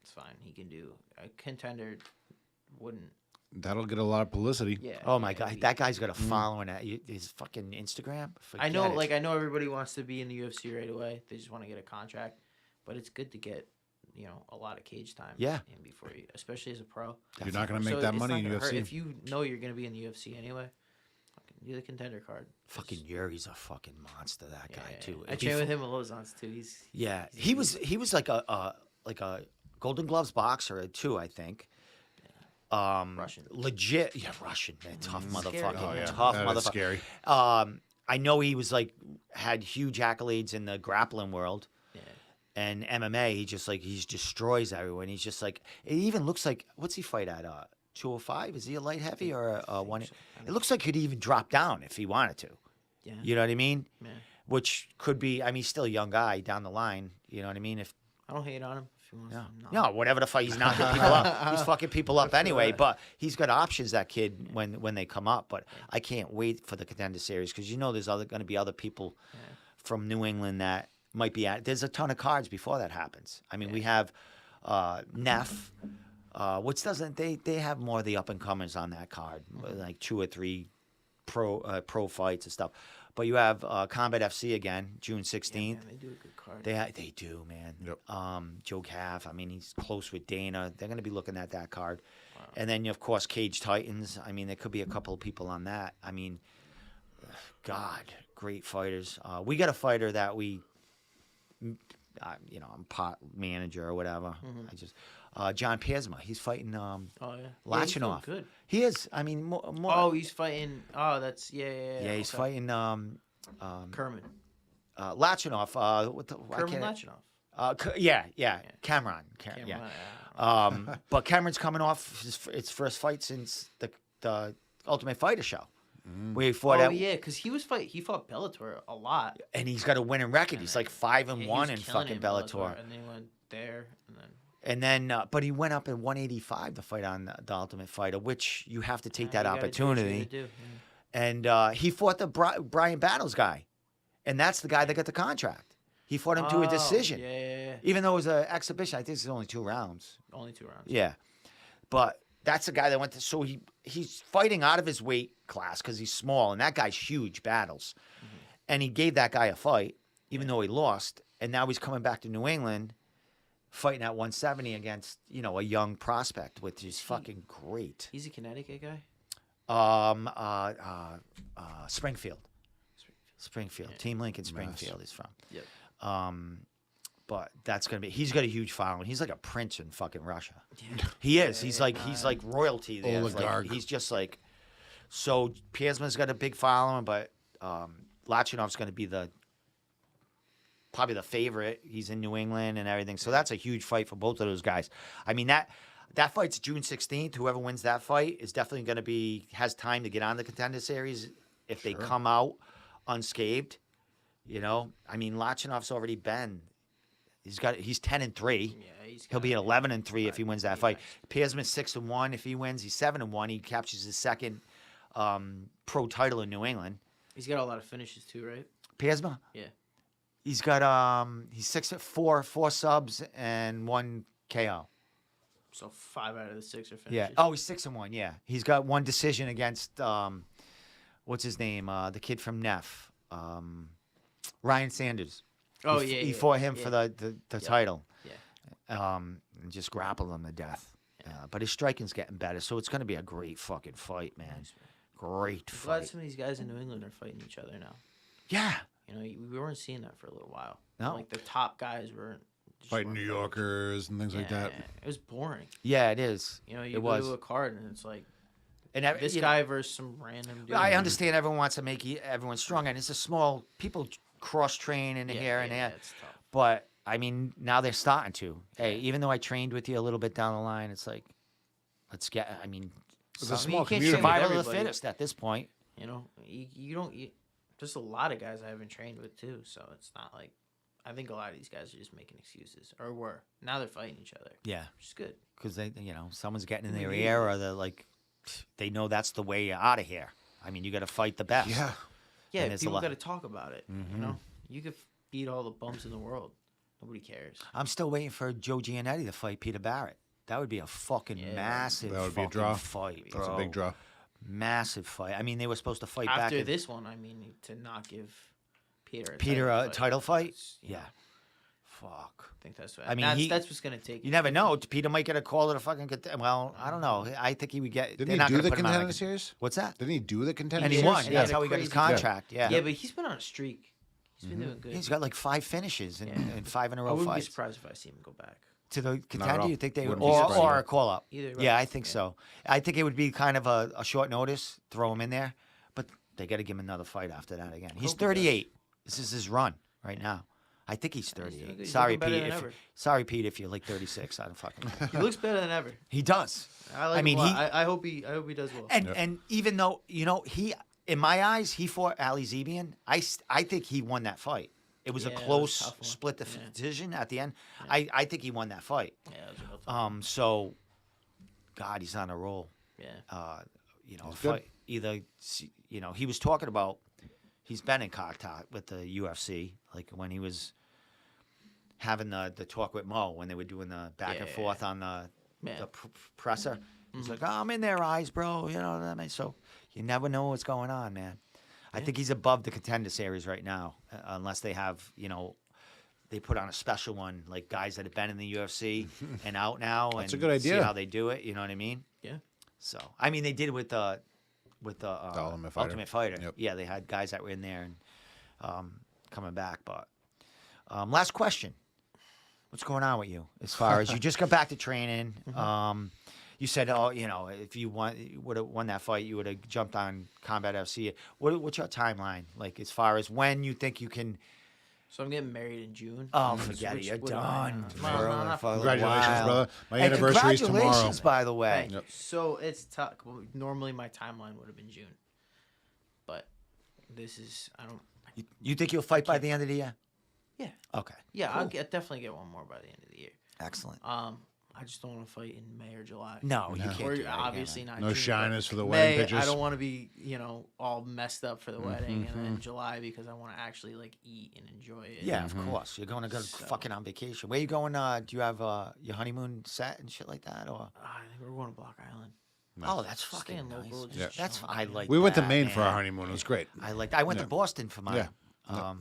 it's fine. He can do a Contender. Wouldn't. That'll get a lot of publicity. Yeah. Oh my yeah, God, he- that guy's got a following at his fucking Instagram. I know, Forget it. I know everybody wants to be in the UFC right away. They just want to get a contract, but it's good to get, a lot of cage time. Yeah. In before you, especially as a pro. You're not going to So make that it's money not in gonna hurt. UFC. If you know you're going to be in the UFC anyway, fucking do the Contender card. Fucking Yuri's a fucking monster. That guy too. I train with him at Lausanne's too. He's Yeah, he was like a Golden Gloves boxer too. I think. Russian. Legit, yeah, Russian, man, tough Scary. motherfucker, Oh, yeah. tough That is motherfucker. scary. I know he was had huge accolades in the grappling world, Yeah. and MMA. He destroys everyone. He's just it even looks like what's he fight at? 205? Is he a light heavy or a one? so. It looks like he'd even drop down if he wanted to. Yeah. You know what I mean? Yeah. Which could be. I mean, he's still a young guy down the line. You know what I mean? If I don't hate on him. If he wants no, to. no, whatever the fight, he's knocking people up. He's fucking people up anyway. But he's got options, that kid, when they come up. But I can't wait for the Contender Series because there's going to be other people from New England that might be at. There's a ton of cards before that happens. I mean, we have Neff, which doesn't they have more of the up and comers on that card, like 2 or 3 pro fights and stuff. But you have Combat FC again, June 16th. Yeah, man, they do a good card. They do, man. Yep. Joe Calf, I mean, he's close with Dana. They're going to be looking at that card. And then, of course, Cage Titans. I mean, there could be a couple of people on that. I mean, God, great fighters. We got a fighter that I'm pot manager or whatever. I just John Piersma. He's fighting Oh yeah. Lachinov. Yeah, he's good. He is. I mean, more. Oh, he's fighting. Oh, that's yeah. yeah, he's okay. fighting Kerman. Lachinov. Kerman Lachinov. Yeah, Cameron. Cameron, Yeah. But Cameron's coming off his first fight since the Ultimate Fighter show. Where he fought yeah, because he fought Bellator a lot. and he's got a winning record. He's like 5-1 Yeah, he in was killing fucking it in Bellator. and then he went there, and then But he went up at 185 to fight on the Ultimate Fighter, which you have to take you that gotta do what you opportunity. gotta do, And he fought the Brian Battles guy, and that's the guy that got the contract. He fought him to a decision, Yeah. even though it was an exhibition. I think it's only 2 rounds. Only 2 rounds. Yeah, but that's the guy that went to. So he's fighting out of his weight class because he's small, and that guy's huge. Battles, and he gave that guy a fight, even though he lost. And now he's coming back to New England, fighting at 170 against a young prospect, which is fucking great. He's a Connecticut guy. Springfield. Springfield. Yeah. Team Lincoln Springfield he's from. Yep. But that's gonna be. He's got a huge following. He's like a prince in fucking Russia. Yeah. He is. He's like royalty there. It's Oligarch. he's just like. So Piesma's got a big following, but Lachinov's gonna be probably the favorite. He's in New England and everything. So that's a huge fight for both of those guys. I mean that fight's June 16th. Whoever wins that fight is definitely gonna has time to get on the Contender Series if they come out unscathed. I mean Lachinov's already been. He's 10-3. Yeah, He'll be at 11-3 if he wins that fight. Piesman's 6-1 if he wins. He's 7-1. He captures his second pro title in New England. He's got a lot of finishes too, right? Piesma? Yeah. He's got he's 6-4, 4 subs and 1 KO. So 5 out of the 6 are finishes. Yeah. Oh, he's 6-1. Yeah. He's got 1 decision against what's his name? The kid from Neff. Ryan Sanders. Oh, He fought him for the title. Yeah. And just grappled him to death. But his striking's getting better, so it's going to be a great fucking fight, man. Nice, man. Great I'm glad fight. some of these guys in New England are fighting each other now. Yeah. We weren't seeing that for a little while. No. Like the top guys weren't Fighting New Yorkers and things like that. It was boring. Yeah, it is. You it go was. to a card and it's like And this guy versus some random dude. I understand everyone wants to make everyone strong, and it's a small people cross train in here and there. It's tough. But I mean, now they're starting to. Hey, even though I trained with you a little bit down the line, it's like, let's get. I mean, It's a small you can't community. train with survival of the everybody. fittest at this point. You don't. There's a lot of guys I haven't trained with too, so it's not like. I think a lot of these guys are just making excuses, or were. Now they're fighting each other, Yeah, which is good. because they, someone's getting in their We need ear, or they're like, they know that's the way out of here. I mean, you got to fight the best. Yeah. Yeah, And it's a people lot. got to talk about it. You could beat all the bums in the world. Nobody cares. I'm still waiting for Joe Giannetti to fight Peter Barrett. That would be a fucking massive That would be a fucking draw. fight, That's bro. a big draw. Massive fight. I mean, they were supposed to fight back After in this one, I mean, to not give Peter a title fight. is, Yeah. Fuck. I think that's what. I mean, that's what's gonna take. You never know. Peter might get a call to the fucking. Well, I don't know. I think he would get. Didn't they're he not do gonna the put him on Contender like a- Series? What's that? Didn't he do the Contender And he Series? won. Yeah, That's the how he got his crazy- contract. Yeah. Yeah, but he's been on a streak. He's been doing good. He's got like 5 finishes and 5 in a I row wouldn't be fights. surprised if I see him go back. To the Not at contender, all. you think they would, Wouldn't be surprised. or a call up? Either way. Yeah, I think so. I think it would be kind of a short notice, throw him in there, but they got to give him another fight after that again. He's Hope he does. 38. This is his run right now. I think he's doing 38. good. He's Sorry, looking better Pete. than ever. Sorry, Pete, if you're like 36. I don't fucking. He looks better than ever. He does. I like. I mean, him a he- lot. I hope he does well. And even though he, in my eyes, he fought Ali Zebian. I think he won that fight. It was a Yeah, it was a close tough one. split Yeah. decision at the end. I think he won that fight. Yeah, it was a real tough. So, God, he's on a roll. Yeah. If either he was talking about he's been in contact with the UFC, like when he was having the talk with Mo when they were doing the back and Yeah. forth on the Yeah. presser. He's like, oh, I'm in their eyes, bro. You know what I mean? So you never know what's going on, man. I think he's above the Contender Series right now, unless they have, they put on a special one, like guys that have been in the UFC and out now. That's and a good See idea. how they do it. You know what I mean? Yeah. So I mean, they did it with the Ultimate Fighter. Yep. Yeah, they had guys that were in there and coming back. But last question: what's going on with you as far as you just got back to training? You said, if you would have won that fight, you would have jumped on Combat FC. What's your timeline like as far as when you think you can So I'm getting married in June. Oh, forget it. which You're would have been, done. well, no, not for- Congratulations, brother. My And anniversary is tomorrow. congratulations, by the way. Thank you. So it's tough. Well, normally my timeline would have been June, but this is I don't. You think you'll fight by the end of the year? Yeah, Okay. yeah. Cool. Definitely get one more by the end of the year. Excellent. I just don't want to fight in May or July. No, you can't Or do that. obviously not. No June, shyness but for the May, wedding pictures. I don't want to be, all messed up for the wedding, and then July because I want to actually like eat and enjoy it. Yeah, of course. You're going to go So- fucking on vacation. Where you going? Do you have your honeymoon set and shit like that, or? I think we're going to Block Island. Oh, that's Just fucking staying local, nice. just That's chilling. I like. We went to that, Maine for our man. honeymoon. It was great. I like. I went to Yeah. Boston for mine. Yeah.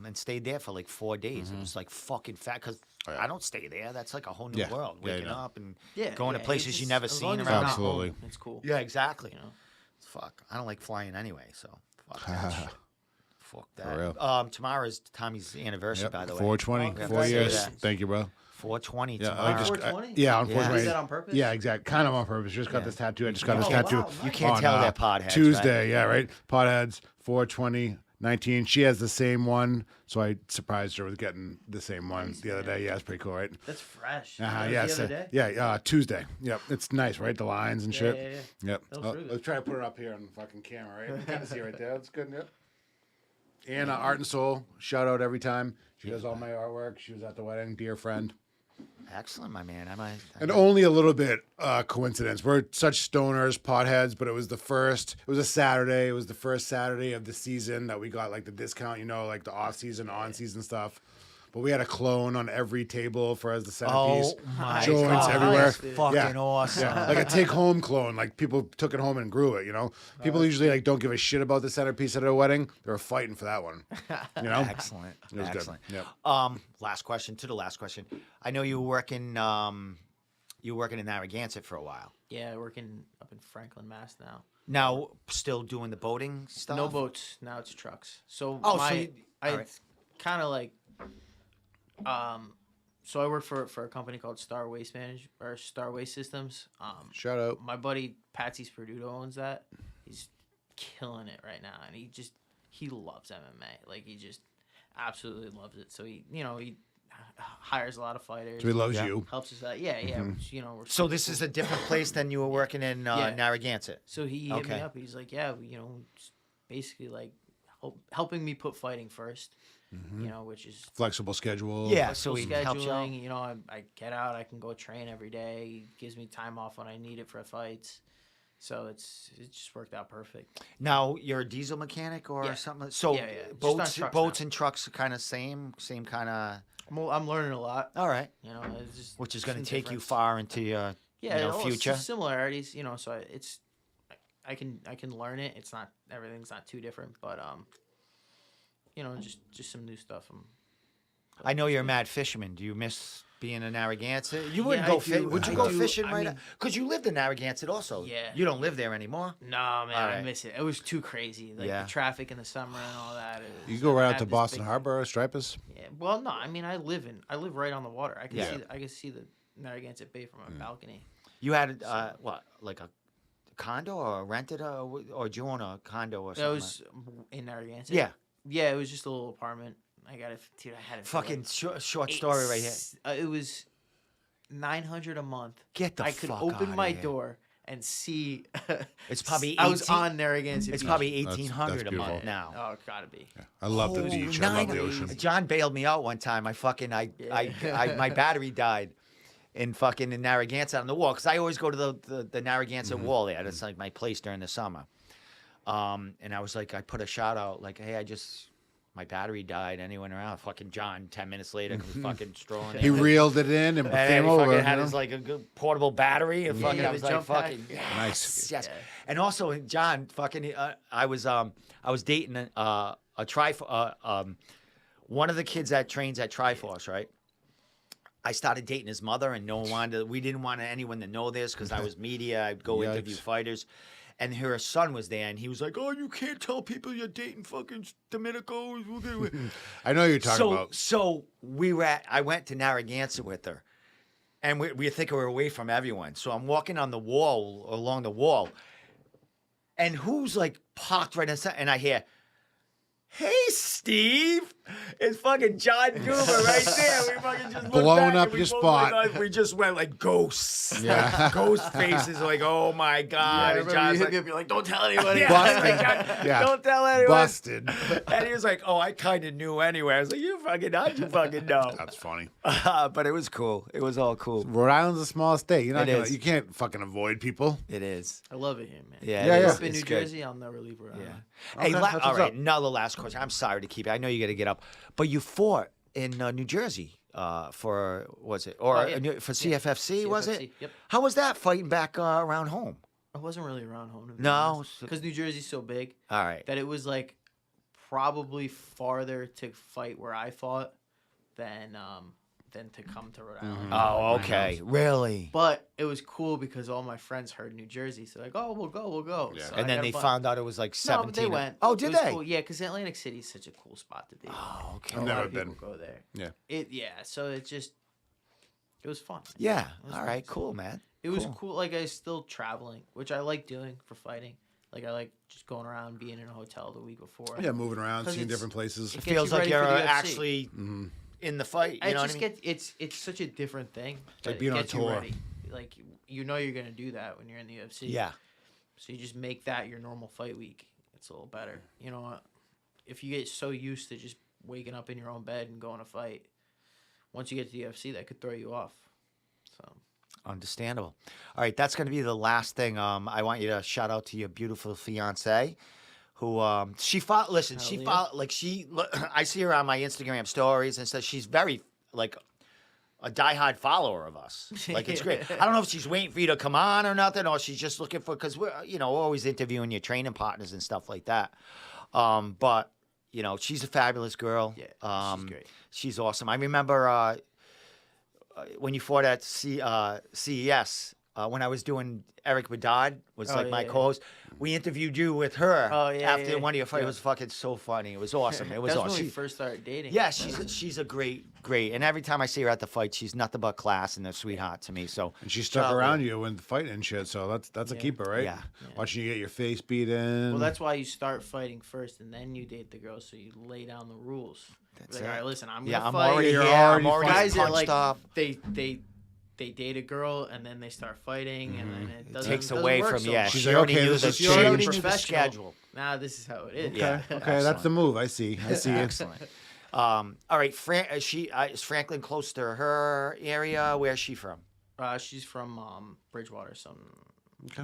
And stayed there for like 4 days. It was like fucking fat because Oh, yeah. I don't stay there. That's like a whole new Yeah. world. Yeah, Waking yeah. up and Yeah, going to yeah, places it's you just- never as long seen as around. you're not Absolutely. home, it's cool. Yeah, exactly. You know? Fuck. I don't like flying anyway, so fuck that shit. Fuck that. real. Tomorrow's Tommy's anniversary, Yep. by the way. 420, Okay, 4 say years. that. Thank you, bro. 420 Yeah, tomorrow. I just, 420? yeah, Yeah. unfortunately. Is that on purpose? Yeah, exactly. Kind of on purpose. Just got Yeah. this tattoo. I just got this Oh, tattoo. wow. You can't on, tell they're podheads, Tuesday, right? yeah, right. Podheads, 420, 19. She has the same one, so I surprised her with getting the same one the other day. Yeah, it's pretty cool, right? That's fresh. Uh-huh, That yeah, was the other day? yeah, Tuesday. Yep, it's nice, right? The lines and shit. Yeah. Yep. That was really good. Let's try to put it up here on the fucking camera, right? You can see it right there. That's good. Yep. And Art and Soul, shout out every time. She does all my artwork. She was at the wedding, dear friend. Excellent, my man. And only a little bit coincidence. We're such stoners, potheads, but it was it was a Saturday. It was the first Saturday of the season that we got like the discount, like the off-season, on-season stuff. But we had a clone on every table for as the centerpiece. Oh my Joints God, everywhere. that's fucking awesome. Yeah, like a take-home clone. Like people took it home and grew it. People usually like don't give a shit about the centerpiece at a wedding. They were fighting for that one. Excellent. It was good. Excellent. Yep. Last question. I know you were working. You were working in Narragansett for a while. Yeah, working up in Franklin, Mass now. Now, still doing the boating stuff. No boats. Now it's trucks. So Oh, so my, you- I alright. kind of like, so I work for a company called Star Waste Systems. Shout out. My buddy Patsy Sperduto owns that. He's killing it right now, and he loves MMA. Like he just absolutely loves it. So he hires a lot of fighters. So he loves Yeah. you. Helps us out. Yeah. Which, we're So this is a different place than you were working in Yeah. Narragansett. So he hit me Okay. up. He's like, yeah, just basically like helping me put fighting first. Which is Flexible schedule. Yeah. So flexible he helps you out. scheduling. I get out. I can go train every day. He gives me time off when I need it for fights. So it just worked out perfect. Now you're a diesel mechanic or Yeah. something. So Yeah. Just on boats, trucks boats now. and trucks are kind of same kind of. I'm learning a lot. All right. It's just Which is going to some take you difference. far into your future. Similarities. So I can learn it. It's not everything's not too different, but just some new stuff. I know you're a mad fisherman. Do you miss being in Narragansett? You wouldn't Yeah, go I do. fishing. Would you I go do. fishing I right mean- now? Because you lived in Narragansett also. Yeah. You don't live there anymore. No, man, I Alright. miss it. It was too crazy. Like Yeah. the traffic in the summer and all that. You go right I out have to this Boston big- Harbor, Stripers. Yeah. Well, no, I mean I live right on the water. I can Yeah. see the Narragansett Bay from my balcony. You had what, like a condo or rented or did you own a condo or That something? was in Narragansett. Yeah. Yeah, it was just a little apartment. I got it. Dude, I had it. for, Fucking like, short story right here. It was $900 a month. Get the I could fuck open outta my here. door and see. It's probably I was 18 on Narragansett. It's Beach. probably That's 1800 a month beautiful. now. Oh, it gotta be. I love the Oh, beach. I love the 9 ocean. John bailed me out one time. I my battery died in Narragansett on the wall because I always go to the Narragansett wall there. That's like my place during the summer. And I was like, I put a shout out like, hey, my battery died. Anyone around? Fucking John. 10 minutes later, comes fucking strolling in. He reeled it in and And came he over. fucking had you his know? like a good portable battery and fucking yeah, I was the like jump pack. fucking Nice. yes. Yeah. And also John fucking I was dating a one of the kids that trains at Tri-Force, right? I started dating his mother, and no one wanted. We didn't want anyone to know this because I was media. I'd go Yikes. interview fighters, and her son was there, and he was like, "Oh, you can't tell people you're dating fucking Dominicos." I know you're talking about. So I went to Narragansett with her, and we think we were away from everyone. So I'm walking on the wall, along the wall, and who's like parked right inside, and I hear, hey, Steve. It's fucking John Douma right there. We fucking just looked Blowing back up and we your both spot. looked like we just went like ghosts. Yeah. Ghost faces. Like, oh my God. And John's like, you're like, don't tell anybody. Busted. Yeah. don't tell anyone. Busted. And he was like, oh, I kind of knew anyway. I was like, how'd you fucking know? That's funny. But it was cool. It was all cool. Rhode Island's a small state. You're not It gonna, is. you can't fucking avoid people. It is. I love it here, man. Yeah, Yeah, it yeah. is. Up in It's New good. Jersey, I'll never leave Rhode Island. Yeah. Hey, Okay, that's all what's right. up. Another last question. I'm sorry to keep it. I know you got to get up, but you fought in New Jersey for was it or Oh, yeah. for CFFC, was it? CFFC, yep. How was that fighting back around home? I wasn't really around home. No? Because New Jersey's so big All right. that it was like probably farther to fight where I fought than to come to Rhode Island. Oh, okay. Really? But it was cool because all my friends heard New Jersey, so like, oh, we'll go. Yeah. So And I then got they a bu- found out it was like 17. No, but they went. Oh, It did was they? Cool. Yeah, because Atlantic City is such a cool spot to be. Oh, okay. I've A never lot of been. people go there. Yeah. So it was fun. Yeah. It was All right. nice. Cool, man. It was cool. Like I was still traveling, which I like doing for fighting. Like I like just going around, being in a hotel the week before. Yeah, moving around, 'Cause seeing it's- different places. it It gets feels you like ready you're for the UFC. actually in the fight. You know what I mean? It's such a different thing. like that it being on gets you tour. ready. Like you know you're gonna do that when you're in the UFC. Yeah. So you just make that your normal fight week. It's a little better. You know what? If you get so used to just waking up in your own bed and going to fight, once you get to the UFC, that could throw you off. So Understandable. All right, that's going to be the last thing. I want you to shout out to your beautiful fiance, who she fought. Listen, she Hell yeah. fought like she. I see her on my Instagram stories and says she's very like a diehard follower of us. Like it's great. I don't know if she's waiting for you to come on or nothing, or she's just looking for because we're we're always interviewing your training partners and stuff like that. But she's a fabulous girl. Yeah, she's great. She's awesome. I remember when you fought at CES, when I was doing Eric Bedard was Oh, like my yeah, yeah. co-host. We interviewed you with her Oh, yeah, after yeah, one of your fights. yeah. It was fucking so funny. It was awesome. It was That's awesome. when we first started dating. Yeah, she's a great. And every time I see her at the fight, she's nothing but class and a sweetheart to me. So And she stuck shout out around to- you when fighting and shit, so that's a Yeah. keeper, right? Yeah. Watching you get your face beat in. Well, that's why you start fighting first, and then you date the girl, so you lay down the rules. That's Like, it. all right, listen, I'm gonna Yeah, I'm fight. already You're here. already I'm already Guys that punched like up. they date a girl and then they start fighting, and then it doesn't, Takes doesn't away work from so yeah. much. She's She like, already okay, knew this the is she your already change. knew the Professional. schedule. Nah, this is how it is. Yeah. Okay, that's the move. I see. I see. Excellent. All right, is Franklin close to her area? Where's she from? She's from Bridgewater, some.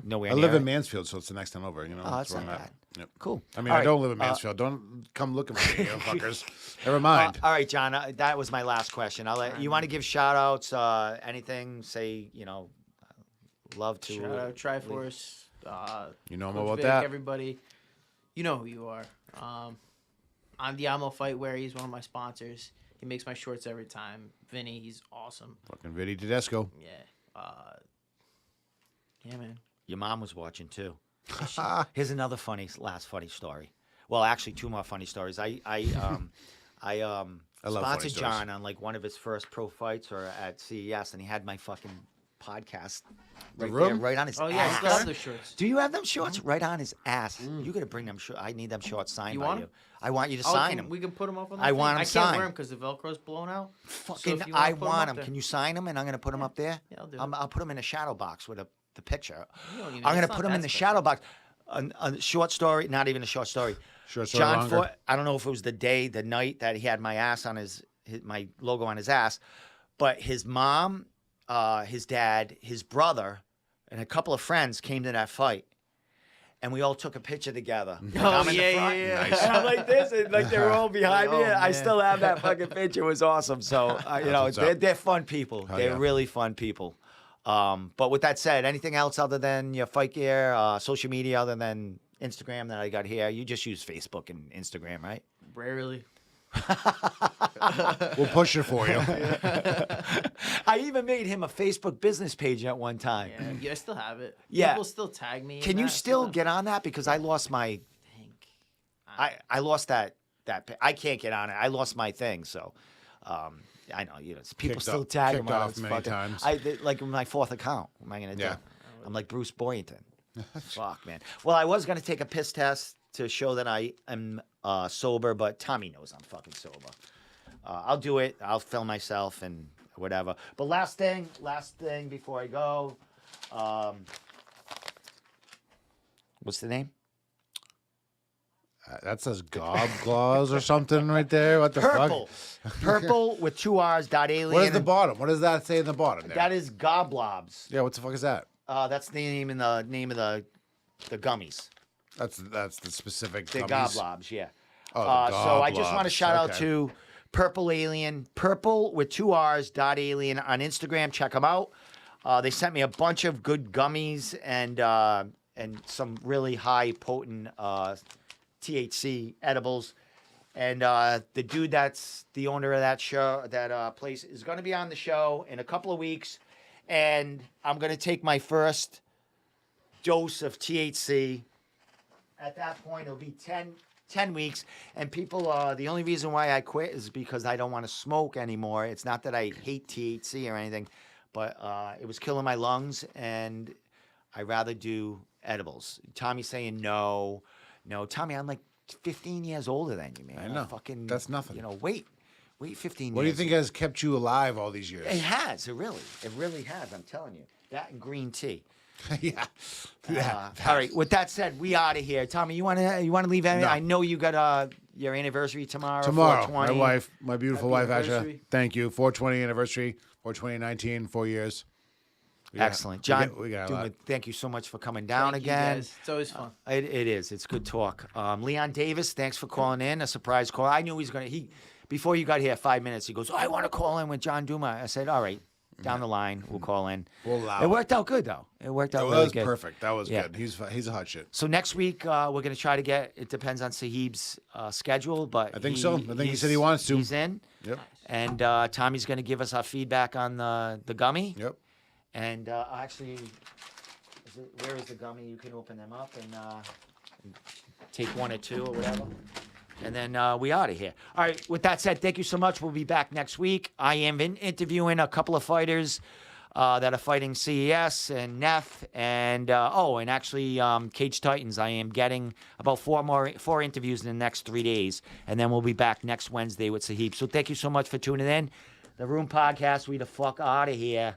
Nowhere. I live near in it? Mansfield, so it's the next town over. Oh, that's where I'm not at. bad. Yep. Cool. I mean, All I right, don't live in Mansfield. Don't come looking for me, you fuckers. Never mind. All right, John. That was my last question. I'll let you want to give shout outs. Anything? Say love to. Shout out Tri-Force. You know Coach about Vic, that? Everybody, you know who you are. I'm Diamo Fightwear. He's one of my sponsors. He makes my shorts every time. Vinny, he's awesome. Fucking Vinny Tedesco. Yeah. Yeah, man. Your mom was watching too. Here's another last funny story. Well, actually, two more funny stories. I love funny sponsored stories. John on like one of his first pro fights or at CES, and he had my fucking podcast right there, room? right on his Oh yeah, I ass. still have those shorts. Do you have them shorts right on his ass? You gotta bring them. I need them shorts signed You by want you. 'em? I want you to Oh, sign them. we can put them up on the I thing. want 'em I can't signed. wear them because the Velcro's blown out. Fucking, if you wanna I put 'em want up them. there. Can you sign them? And I'm gonna put them up there. Yeah, I'll do I'll put them in a shadow box with the picture. You don't even- I'm gonna it's put not them in that the special. shadow box. A short story, not even a short story. Short story John longer. fought. I don't know if it was the night that he had my ass on my logo on his ass, but his mom, his dad, his brother, and a couple of friends came to that fight, and we all took a picture together. Like, Oh, I'm in the yeah, front, yeah, yeah. Nice. and I'm like this, and like they were all behind me. Oh, And I man. still have that fucking picture. It was awesome. So what's up. they're fun people. Hell They're yeah. really fun people. But with that said, anything else other than your fight gear, social media other than Instagram that I got here? You just use Facebook and Instagram, right? Rarely. We'll push it for you. I even made him a Facebook business page at one time. Yeah, I still have it. Yeah. People still tag me. in Can you that, still so get on that? Because I lost my, I think. I lost that I can't get on it. I lost my thing. So, I know people Kicked still off- tag kicked him on off his many fucking- times. like my fourth account. What am I gonna do? Yeah. I'm like Bruce Boynton. Fuck, man. Well, I was gonna take a piss test to show that I am sober, but Tommy knows I'm fucking sober. I'll do it. I'll film myself and whatever. But last thing before I go. What's the name? That says gob gloss or something right there. What the Purple. fuck? Purple with 2 R's. Alien. What is the bottom? What does that say in the bottom there? That is Goblobs. Yeah, what the fuck is that? That's the name of the gummies. That's the specific The gummies. Goblobs, yeah. Oh, the So I just want to Goblobs. shout out Okay. to Purple Alien, Purple with 2 R's, .alien on Instagram. Check them out. They sent me a bunch of good gummies and some really high potent THC edibles. And the dude that's the owner of that place is going to be on the show in a couple of weeks. And I'm going to take my first dose of THC. At that point, it'll be 10 weeks. And people, the only reason why I quit is because I don't want to smoke anymore. It's not that I hate THC or anything, but it was killing my lungs, and I rather do edibles. Tommy's saying no. Tommy, I'm like 15 years older than you, man. I know. Fucking, That's nothing. Wait 15 years. What do you think has kept you alive all these years? It has. It really has. I'm telling you. That and green tea. yeah. All right. With that said, we out of here. Tommy, you want to leave? No. I know you got your anniversary tomorrow. Tomorrow, 420. my beautiful Happy wife, Asha. anniversary. Thank you. 420 anniversary, 42019, 4 years. Yeah, Excellent, John. We got a Douma, lot. thank you so much for coming down Thank you, again. guys. It's always fun. It is. It's good talk. Leon Davis, thanks for calling in. A surprise call. I knew before you got here 5 minutes, he goes, I want to call in with John Douma. I said, all right, down the line, we'll call in. We'll allow It worked out good, though. It worked out That really was good. perfect. That was Yeah. good. He's a hot shit. So next week, we're going to try to it depends on Sahib's schedule, but I think so. I think he said he wants to. He's in. Yep. And Tommy's going to give us our feedback on the gummy. Yep. And actually, where is the gummy? You can open them up and take 1 or 2 or whatever. And then we out of here. All right. With that said, thank you so much. We'll be back next week. I am interviewing a couple of fighters that are fighting CES and NEF and actually Cage Titans. I am getting about 4 interviews in the next 3 days, and then we'll be back next Wednesday with Sahib. So thank you so much for tuning in. The Room Podcast. We the fuck out of here.